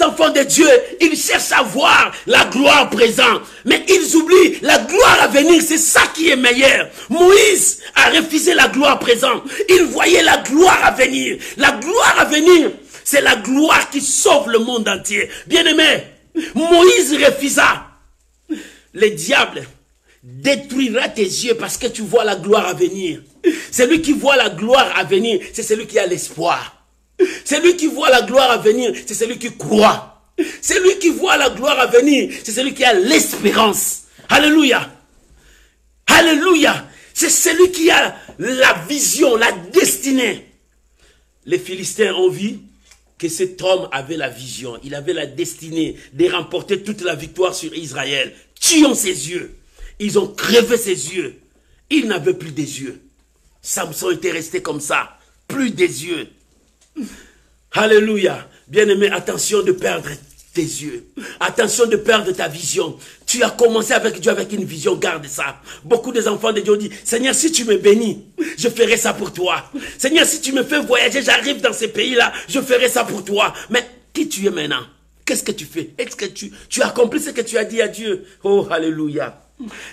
enfants de Dieu, ils cherchent à voir la gloire présente. Mais ils oublient la gloire à venir. C'est ça qui est meilleur. Moïse a refusé la gloire présente. Il voyait la gloire à venir. La gloire à venir, c'est la gloire qui sauve le monde entier. Bien-aimé, Moïse refusa. Le diable détruira tes yeux parce que tu vois la gloire à venir. Celui qui voit la gloire à venir, c'est celui qui a l'espoir. Celui qui voit la gloire à venir, c'est celui qui croit. Celui qui voit la gloire à venir, c'est celui qui a l'espérance. Alléluia. Alléluia. C'est celui qui a la vision, la destinée. Les Philistins ont vu que cet homme avait la vision. Il avait la destinée de remporter toute la victoire sur Israël. Tuons ses yeux. Ils ont crevé ses yeux. Il n'avait plus des yeux. Samson était resté comme ça. Plus des yeux. Alléluia. Bien-aimé, attention de perdre tes yeux. Attention de perdre ta vision. Tu as commencé avec Dieu avec une vision, garde ça. Beaucoup des enfants de Dieu ont dit, Seigneur, si tu me bénis, je ferai ça pour toi. Seigneur, si tu me fais voyager, j'arrive dans ces pays-là, je ferai ça pour toi. Mais qui tu es maintenant? Qu'est-ce que tu fais? Est-ce que tu accomplis ce que tu as dit à Dieu? Oh, alléluia.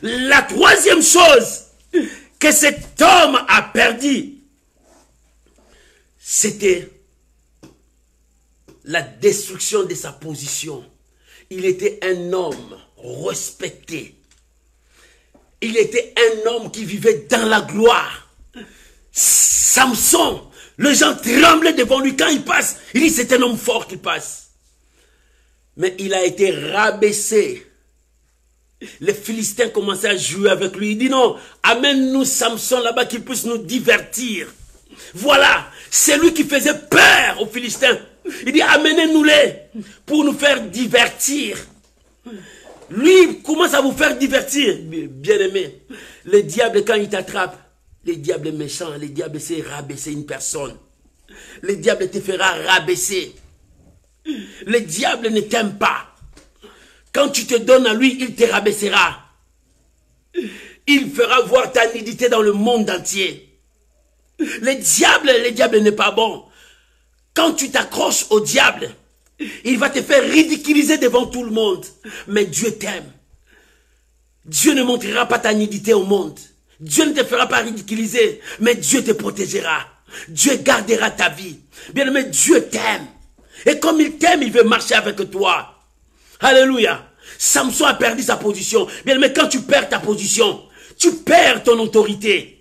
La troisième chose que cet homme a perdu, c'était la destruction de sa position. Il était un homme respecté. Il était un homme qui vivait dans la gloire. Samson, les gens tremblaient devant lui quand il passe. Il dit c'est un homme fort qui passe. Mais il a été rabaissé. Les Philistins commençaient à jouer avec lui. Il dit non, amène-nous Samson là-bas qui puisse nous divertir. Voilà, c'est lui qui faisait peur aux Philistins. Il dit amenez-nous-les pour nous faire divertir. Lui commence à vous faire divertir. Bien-aimé, le diable quand il t'attrape, le diable est méchant, le diable sait rabaisser une personne. Le diable te fera rabaisser. Le diable ne t'aime pas. Quand tu te donnes à lui, il te rabaissera. Il fera voir ta nudité dans le monde entier. Le diable n'est pas bon. Quand tu t'accroches au diable, il va te faire ridiculiser devant tout le monde. Mais Dieu t'aime. Dieu ne montrera pas ta nudité au monde. Dieu ne te fera pas ridiculiser, mais Dieu te protégera. Dieu gardera ta vie. Bien-aimé, Dieu t'aime. Et comme il t'aime, il veut marcher avec toi. Alléluia. Samson a perdu sa position. Bien-aimé, quand tu perds ta position, tu perds ton autorité.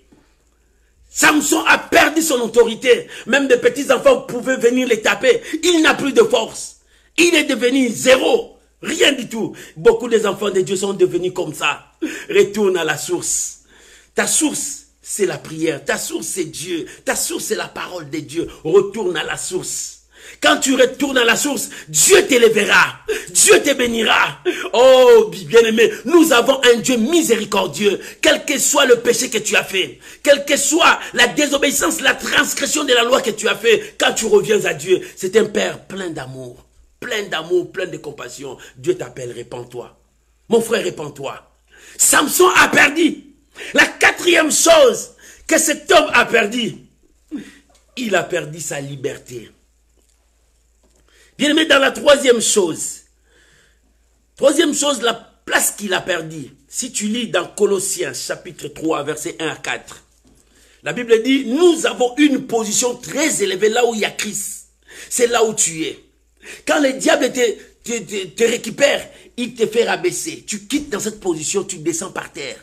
Samson a perdu son autorité. Même des petits enfants pouvaient venir les taper. Il n'a plus de force. Il est devenu zéro. Rien du tout. Beaucoup des enfants de Dieu sont devenus comme ça. Retourne à la source. Ta source, c'est la prière. Ta source, c'est Dieu. Ta source, c'est la parole de Dieu. Retourne à la source. Quand tu retournes à la source, Dieu t'élèvera. Dieu te bénira. Oh, bien-aimé, nous avons un Dieu miséricordieux. Quel que soit le péché que tu as fait, quelle que soit la désobéissance, la transgression de la loi que tu as fait, quand tu reviens à Dieu, c'est un Père plein d'amour, plein de compassion. Dieu t'appelle, répands-toi. Mon frère, répands-toi. Samson a perdu. La quatrième chose que cet homme a perdu, il a perdu sa liberté. Bien-aimé, dans la troisième chose, la place qu'il a perdue, si tu lis dans Colossiens chapitre 3, versets 1 à 4, la Bible dit, nous avons une position très élevée là où il y a Christ. C'est là où tu es. Quand le diable te récupère, il te fait rabaisser. Tu quittes dans cette position, tu descends par terre.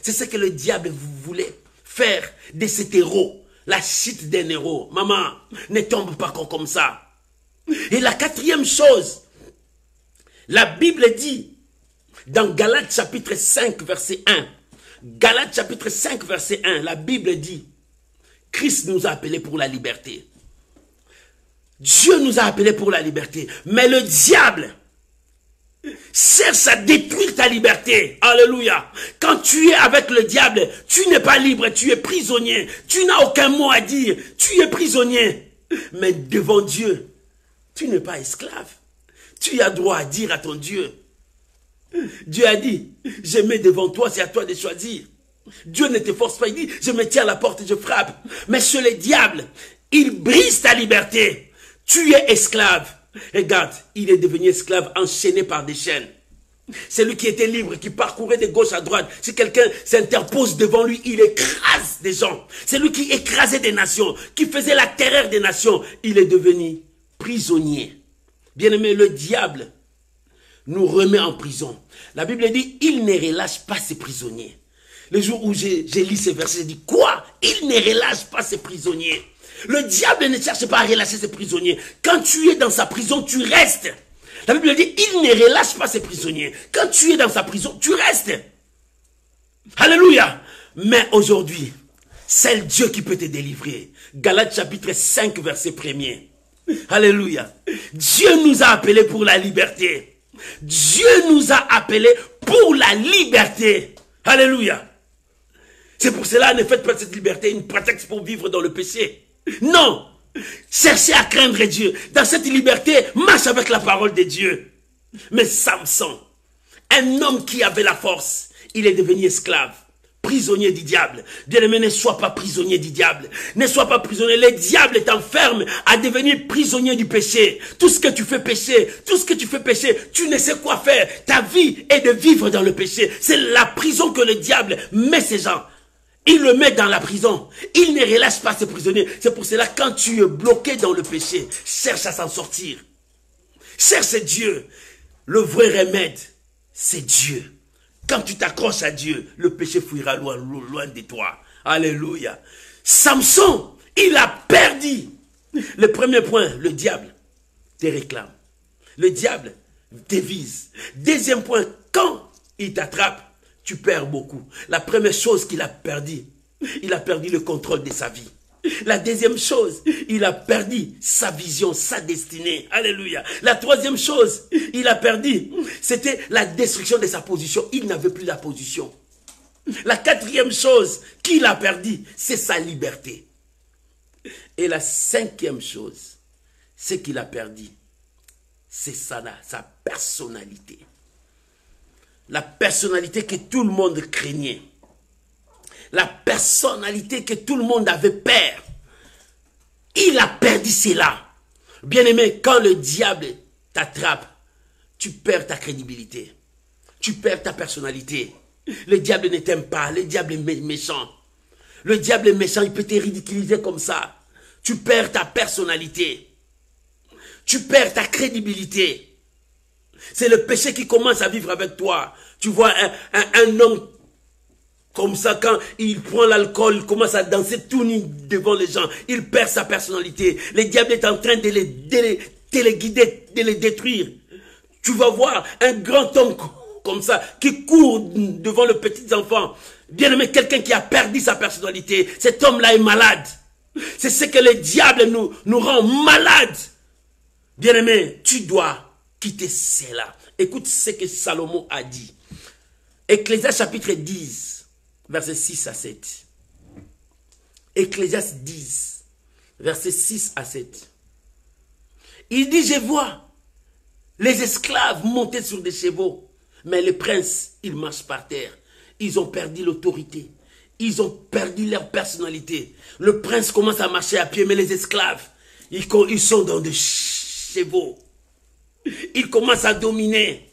C'est ce que le diable voulait faire de cet héros, la chute d'un héros. Maman, ne tombe pas comme ça. Et la quatrième chose, la Bible dit, dans Galates chapitre 5, verset 1, Galates chapitre 5, verset 1, la Bible dit, Christ nous a appelés pour la liberté. Dieu nous a appelés pour la liberté. Mais le diable cherche à détruire ta liberté. Alléluia. Quand tu es avec le diable, tu n'es pas libre, tu es prisonnier. Tu n'as aucun mot à dire, tu es prisonnier. Mais devant Dieu, tu n'es pas esclave. Tu as droit à dire à ton Dieu. Dieu a dit, je mets devant toi, c'est à toi de choisir. Dieu ne te force pas, il dit, je me tiens à la porte et je frappe. Mais chez les diables, il brise ta liberté. Tu es esclave. Regarde, il est devenu esclave, enchaîné par des chaînes. C'est lui qui était libre, qui parcourait de gauche à droite. Si quelqu'un s'interpose devant lui, il écrase des gens. C'est lui qui écrasait des nations, qui faisait la terreur des nations. Il est devenu prisonnier. Bien-aimé, le diable nous remet en prison. La Bible dit, il ne relâche pas ses prisonniers. Le jour où j'ai lu ces versets, j'ai dit, quoi? Il ne relâche pas ses prisonniers. Le diable ne cherche pas à relâcher ses prisonniers. Quand tu es dans sa prison, tu restes. La Bible dit, il ne relâche pas ses prisonniers. Quand tu es dans sa prison, tu restes. Alléluia. Mais aujourd'hui, c'est Dieu qui peut te délivrer. Galates chapitre 5, verset 1er. Alléluia. Dieu nous a appelés pour la liberté. Dieu nous a appelés pour la liberté. Alléluia. C'est pour cela, ne faites pas de cette liberté une prétexte pour vivre dans le péché. Non. Cherchez à craindre Dieu. Dans cette liberté, marche avec la parole de Dieu. Mais Samson, un homme qui avait la force, il est devenu esclave, prisonnier du diable. Bien-aimé, ne sois pas prisonnier du diable. Ne sois pas prisonnier. Le diable t'enferme à devenir prisonnier du péché. Tout ce que tu fais pécher, tu ne sais quoi faire. Ta vie est de vivre dans le péché. C'est la prison que le diable met ces gens. Il le met dans la prison. Il ne relâche pas ses prisonniers. C'est pour cela, quand tu es bloqué dans le péché, cherche à s'en sortir. Cherche Dieu. Le vrai remède, c'est Dieu. Quand tu t'accroches à Dieu, le péché fuira loin de toi. Alléluia. Samson, il a perdu. Le premier point, le diable te réclame. Le diable te vise. Deuxième point, quand il t'attrape, tu perds beaucoup. La première chose qu'il a perdu, il a perdu le contrôle de sa vie. La deuxième chose, il a perdu sa vision, sa destinée. Alléluia. La troisième chose, il a perdu, c'était la destruction de sa position. Il n'avait plus la position. La quatrième chose qu'il a perdu, c'est sa liberté. Et la cinquième chose, c'est qu'il a perdu, c'est sa personnalité. La personnalité que tout le monde craignait. La personnalité que tout le monde avait peur. Il a perdu cela. Bien-aimé, quand le diable t'attrape, tu perds ta crédibilité. Tu perds ta personnalité. Le diable ne t'aime pas. Le diable est méchant. Le diable est méchant, il peut te ridiculiser comme ça. Tu perds ta personnalité. Tu perds ta crédibilité. C'est le péché qui commence à vivre avec toi. Tu vois un homme comme ça, quand il prend l'alcool, il commence à danser tout nu devant les gens. Il perd sa personnalité. Le diable est en train de les téléguider, de les détruire. Tu vas voir un grand homme comme ça, qui court devant les petits enfants. Bien aimé, quelqu'un qui a perdu sa personnalité. Cet homme-là est malade. C'est ce que le diable nous rend malades. Bien aimé, tu dois quitter cela. Écoute ce que Salomon a dit. Ecclésiaste chapitre 10, versets 6 à 7. Ecclésiaste 10, versets 6 à 7. Il dit, je vois les esclaves monter sur des chevaux, mais les princes, ils marchent par terre. Ils ont perdu l'autorité. Ils ont perdu leur personnalité. Le prince commence à marcher à pied, mais les esclaves, ils sont dans des chevaux. Ils commencent à dominer.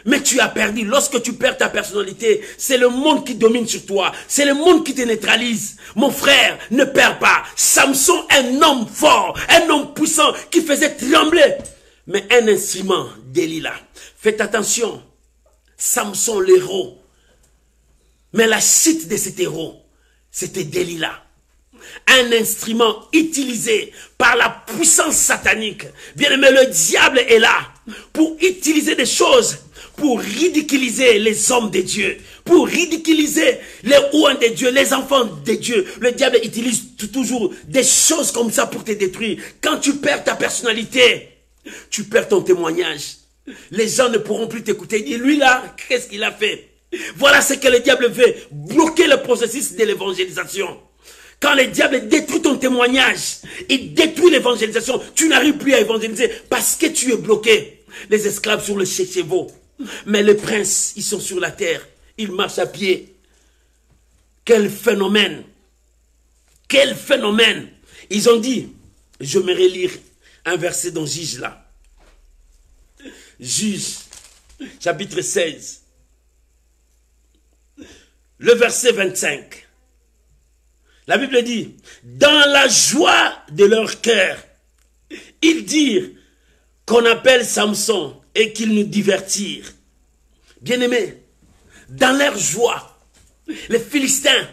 Mais tu as perdu. Lorsque tu perds ta personnalité, c'est le monde qui domine sur toi. C'est le monde qui te neutralise. Mon frère, ne perds pas. Samson, un homme fort, un homme puissant qui faisait trembler. Mais un instrument, Delilah. Faites attention. Samson, l'héros. Mais la chute de cet héros, c'était Delilah. Un instrument utilisé par la puissance satanique. Bien aimé, le diable est là pour utiliser des choses, pour ridiculiser les hommes de Dieu, pour ridiculiser les ouins de Dieu, les enfants de Dieu. Le diable utilise toujours des choses comme ça pour te détruire. Quand tu perds ta personnalité, tu perds ton témoignage. Les gens ne pourront plus t'écouter. Dis, lui là, qu'est-ce qu'il a fait? Voilà ce que le diable veut, bloquer le processus de l'évangélisation. Quand le diable détruit ton témoignage, il détruit l'évangélisation, tu n'arrives plus à évangéliser parce que tu es bloqué. Les esclaves sur le chevaux, mais les princes, ils sont sur la terre, ils marchent à pied. Quel phénomène! Quel phénomène! Ils ont dit, je me relire un verset dans Juge là. Juge, chapitre 16. Le verset 25. La Bible dit, dans la joie de leur cœur, ils dirent qu'on appelle Samson et qu'ils nous divertirent. Bien-aimés, dans leur joie, les Philistins,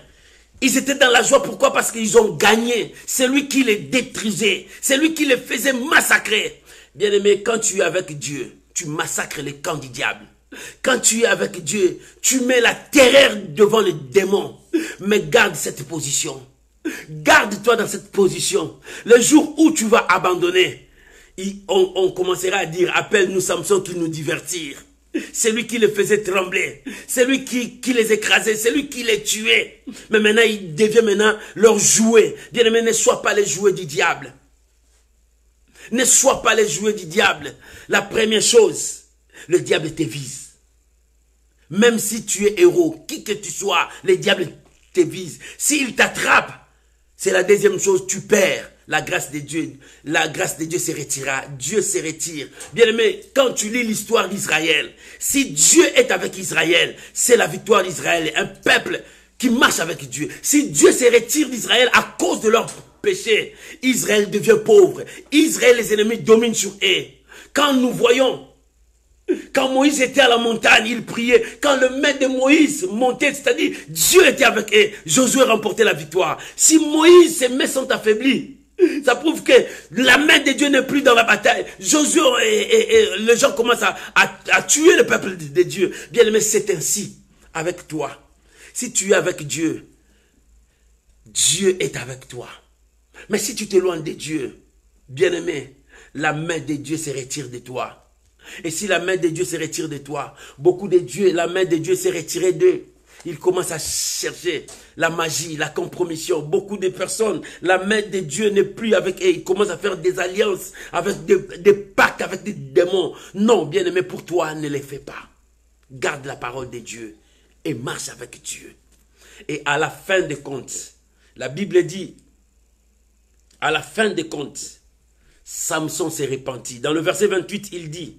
ils étaient dans la joie. Pourquoi? Parce qu'ils ont gagné. C'est lui qui les détruisait. C'est lui qui les faisait massacrer. Bien-aimé, quand tu es avec Dieu, tu massacres les camps du diable. Quand tu es avec Dieu, tu mets la terreur devant les démons. Mais garde cette position. Garde-toi dans cette position. Le jour où tu vas abandonner, on commencera à dire, appelle-nous Samson qui nous divertir. C'est lui qui les faisait trembler. C'est lui qui les écrasait. C'est lui qui les tuait. Mais maintenant, il devient maintenant leur jouet. Bien-aimé, ne sois pas les jouets du diable. Ne sois pas les jouets du diable. La première chose, le diable te vise. Même si tu es héros, qui que tu sois, le diable te vise. S'il t'attrape, c'est la deuxième chose, tu perds. La grâce de Dieu se retirera. Dieu se retire. Bien-aimé, quand tu lis l'histoire d'Israël, si Dieu est avec Israël, c'est la victoire d'Israël. Un peuple qui marche avec Dieu. Si Dieu se retire d'Israël à cause de leur péché, Israël devient pauvre. Israël, les ennemis dominent sur eux. Quand nous voyons, quand Moïse était à la montagne, il priait. Quand le maître de Moïse montait, c'est-à-dire Dieu était avec eux, Josué remportait la victoire. Si Moïse, ses mains sont affaiblies, ça prouve que la main de Dieu n'est plus dans la bataille. Josué et les gens commencent à tuer le peuple de Dieu. Bien aimé, c'est ainsi avec toi. Si tu es avec Dieu, Dieu est avec toi. Mais si tu t'éloignes de Dieu, bien aimé, la main de Dieu se retire de toi. Et si la main de Dieu se retire de toi, beaucoup de Dieu, la main de Dieu s'est retirée d'eux. Ils commencent à chercher la magie, la compromission. Beaucoup de personnes, la main de Dieu n'est plus avec eux. Ils commencent à faire des alliances, avec des pactes, avec des démons. Non, bien aimé, pour toi, ne les fais pas. Garde la parole de Dieu et marche avec Dieu. Et à la fin des comptes, la Bible dit, à la fin des comptes, Samson s'est repenti. Dans le verset 28, il dit,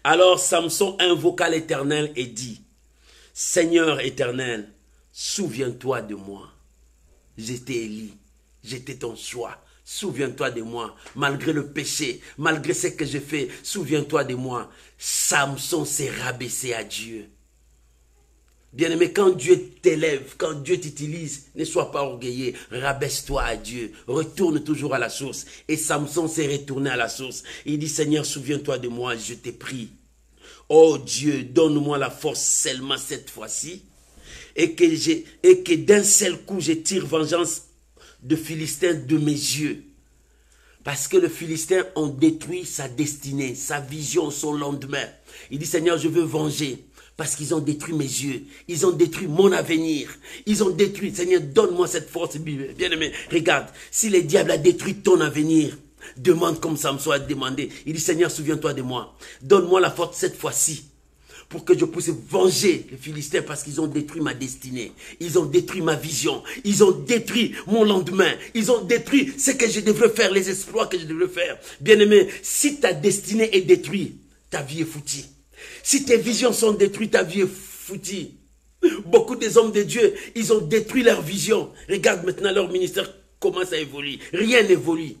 alors Samson invoqua l'Éternel et dit, Seigneur éternel, souviens-toi de moi. J'étais Élie, j'étais ton choix. Souviens-toi de moi, malgré le péché, malgré ce que j'ai fait, souviens-toi de moi. Samson s'est rabaissé à Dieu. Bien-aimé, quand Dieu t'élève, quand Dieu t'utilise, ne sois pas orgueilleux, rabaisse-toi à Dieu, retourne toujours à la source. Et Samson s'est retourné à la source. Il dit, Seigneur, souviens-toi de moi, je t'ai pris. Oh Dieu, donne-moi la force seulement cette fois-ci, et que d'un seul coup, je tire vengeance de Philistins de mes yeux. Parce que les Philistins ont détruit sa destinée, sa vision, son lendemain. Il dit, Seigneur, je veux venger. Parce qu'ils ont détruit mes yeux. Ils ont détruit mon avenir. Ils ont détruit. Seigneur, donne-moi cette force. Bien-aimé, regarde. Si le diable a détruit ton avenir, demande comme Samson a demandé. Il dit, Seigneur, souviens-toi de moi. Donne-moi la force cette fois-ci. Pour que je puisse venger les Philistins parce qu'ils ont détruit ma destinée. Ils ont détruit ma vision. Ils ont détruit mon lendemain. Ils ont détruit ce que je devrais faire, les exploits que je devrais faire. Bien-aimé, si ta destinée est détruite, ta vie est foutue. Si tes visions sont détruites, ta vie est foutue. Beaucoup des hommes de Dieu, ils ont détruit leur vision. Regarde maintenant leur ministère commence à évoluer. Rien n'évolue.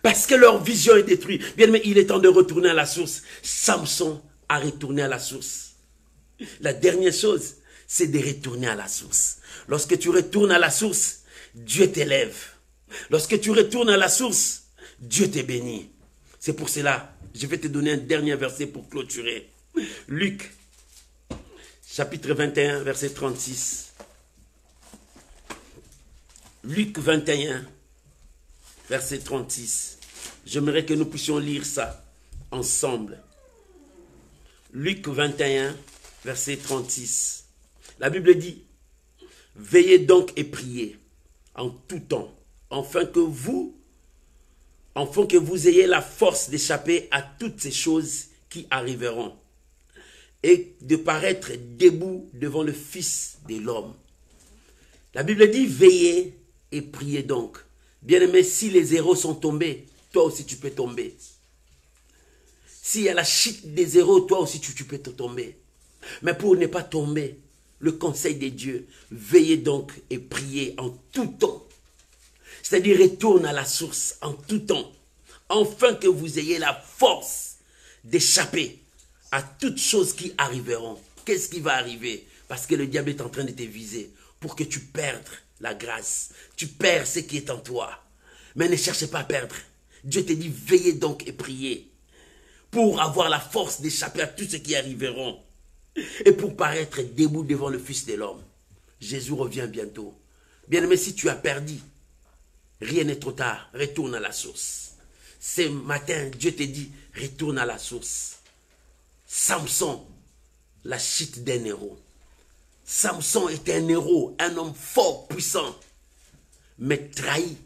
Parce que leur vision est détruite. Bien aimé, il est temps de retourner à la source. Samson a retourné à la source. La dernière chose, c'est de retourner à la source. Lorsque tu retournes à la source, Dieu t'élève. Lorsque tu retournes à la source, Dieu te bénit. C'est pour cela, je vais te donner un dernier verset pour clôturer. Luc, chapitre 21, verset 36. Luc 21, verset 36. J'aimerais que nous puissions lire ça ensemble. Luc 21, verset 36. La Bible dit, « Veillez donc et priez en tout temps, afin que vous ayez la force d'échapper à toutes ces choses qui arriveront, et de paraître debout devant le Fils de l'homme. » La Bible dit, veillez et priez donc. Bien-aimé, si les héros sont tombés, toi aussi tu peux tomber. S'il y a la chute des héros, toi aussi tu peux te tomber. Mais pour ne pas tomber, le conseil de Dieu, veillez donc et priez en tout temps. C'est-à-dire, retourne à la source en tout temps, afin que vous ayez la force d'échapper à toutes choses qui arriveront. Qu'est-ce qui va arriver? Parce que le diable est en train de te viser pour que tu perdes la grâce. Tu perds ce qui est en toi. Mais ne cherchez pas à perdre. Dieu te dit, veillez donc et priez pour avoir la force d'échapper à tout ce qui arriveront et pour paraître debout devant le Fils de l'homme. Jésus revient bientôt. Bien-aimé, si tu as perdu, rien n'est trop tard. Retourne à la source. Ce matin, Dieu te dit, retourne à la source. Samson, la chute d'un héros. Samson était un héros, un homme fort, puissant, mais trahi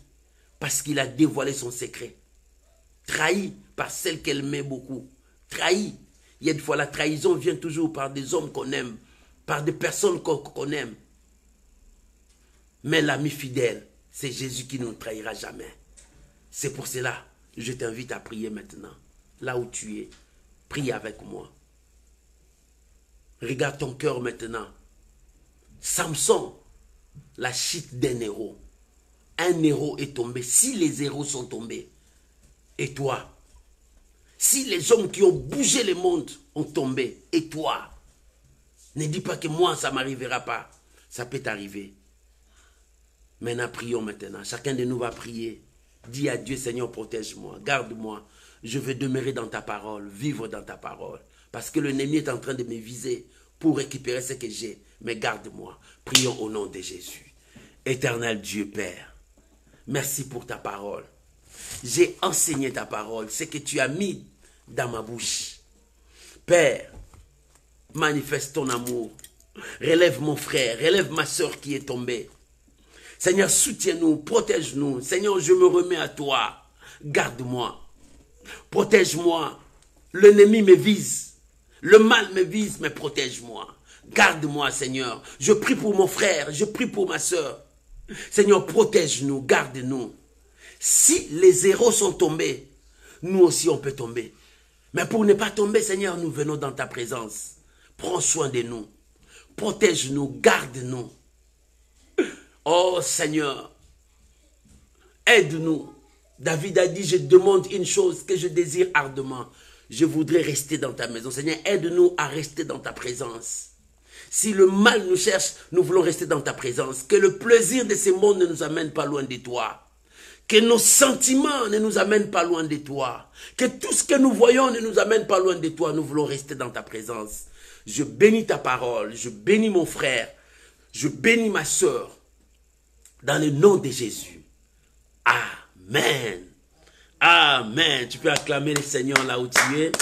parce qu'il a dévoilé son secret. Trahi par celle qu'elle aimait beaucoup. Trahi. Il y a des fois, la trahison vient toujours par des hommes qu'on aime, par des personnes qu'on aime. Mais l'ami fidèle, c'est Jésus qui ne nous trahira jamais. C'est pour cela, je t'invite à prier maintenant. Là où tu es, prie avec moi. Regarde ton cœur maintenant. Samson, la chute d'un héros. Un héros est tombé. Si les héros sont tombés, et toi? Si les hommes qui ont bougé le monde ont tombé, et toi? Ne dis pas que moi, ça ne m'arrivera pas. Ça peut t'arriver. Maintenant, prions maintenant. Chacun de nous va prier. Dis à Dieu, Seigneur, protège-moi, garde-moi. Je veux demeurer dans ta parole, vivre dans ta parole. Parce que l'ennemi est en train de me viser pour récupérer ce que j'ai. Mais garde-moi. Prions au nom de Jésus. Éternel Dieu Père, merci pour ta parole. J'ai enseigné ta parole, ce que tu as mis dans ma bouche. Père, manifeste ton amour. Relève mon frère, relève ma soeur qui est tombée. Seigneur, soutiens-nous, protège-nous. Seigneur, je me remets à toi. Garde-moi. Protège-moi. L'ennemi me vise. Le mal me vise, mais protège-moi. Garde-moi, Seigneur. Je prie pour mon frère, je prie pour ma soeur. Seigneur, protège-nous, garde-nous. Si les héros sont tombés, nous aussi on peut tomber. Mais pour ne pas tomber, Seigneur, nous venons dans ta présence. Prends soin de nous. Protège-nous, garde-nous. Oh Seigneur, aide-nous. David a dit, je demande une chose que je désire ardemment. Je voudrais rester dans ta maison. Seigneur, aide-nous à rester dans ta présence. Si le mal nous cherche, nous voulons rester dans ta présence. Que le plaisir de ce monde ne nous amène pas loin de toi. Que nos sentiments ne nous amènent pas loin de toi. Que tout ce que nous voyons ne nous amène pas loin de toi. Nous voulons rester dans ta présence. Je bénis ta parole. Je bénis mon frère. Je bénis ma soeur. Dans le nom de Jésus. Amen. Amen. Tu peux acclamer le Seigneur là où tu es.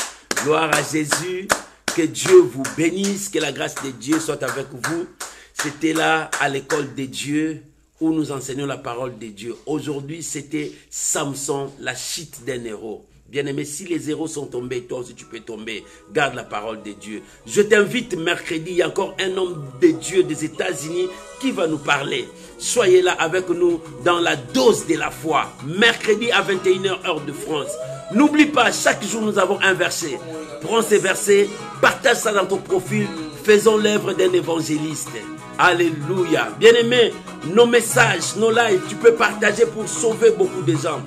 Gloire à Jésus. Que Dieu vous bénisse. Que la grâce de Dieu soit avec vous. C'était là à l'école de Dieu où nous enseignons la parole de Dieu. Aujourd'hui, c'était Samson, la chute d'un héros. Bien-aimé, si les héros sont tombés, toi aussi tu peux tomber. Garde la parole de Dieu. Je t'invite mercredi, il y a encore un homme de Dieu des États-Unis qui va nous parler. Soyez là avec nous dans la dose de la foi. Mercredi à 21h heure de France. N'oublie pas, chaque jour nous avons un verset. Prends ces versets, partage ça dans ton profil. Faisons l'œuvre d'un évangéliste. Alléluia. Bien-aimé, nos messages, nos lives, tu peux partager pour sauver beaucoup de gens.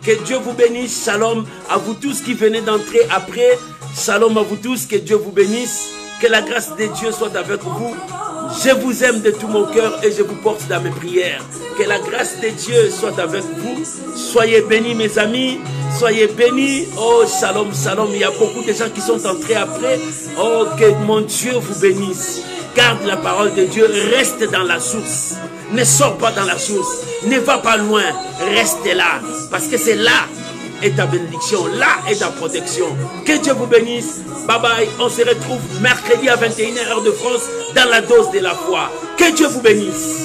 Que Dieu vous bénisse. Shalom à vous tous qui venez d'entrer après. Shalom à vous tous. Que Dieu vous bénisse. Que la grâce de Dieu soit avec vous. Je vous aime de tout mon cœur et je vous porte dans mes prières. Que la grâce de Dieu soit avec vous. Soyez bénis mes amis. Soyez bénis. Oh, shalom, shalom. Il y a beaucoup de gens qui sont entrés après. Oh, que mon Dieu vous bénisse. Garde la parole de Dieu. Reste dans la source. Ne sors pas dans la source. Ne va pas loin. Reste là. Parce que c'est là est ta bénédiction. Là est ta protection. Que Dieu vous bénisse. Bye bye. On se retrouve mercredi à 21h heure de France dans la dose de la foi. Que Dieu vous bénisse.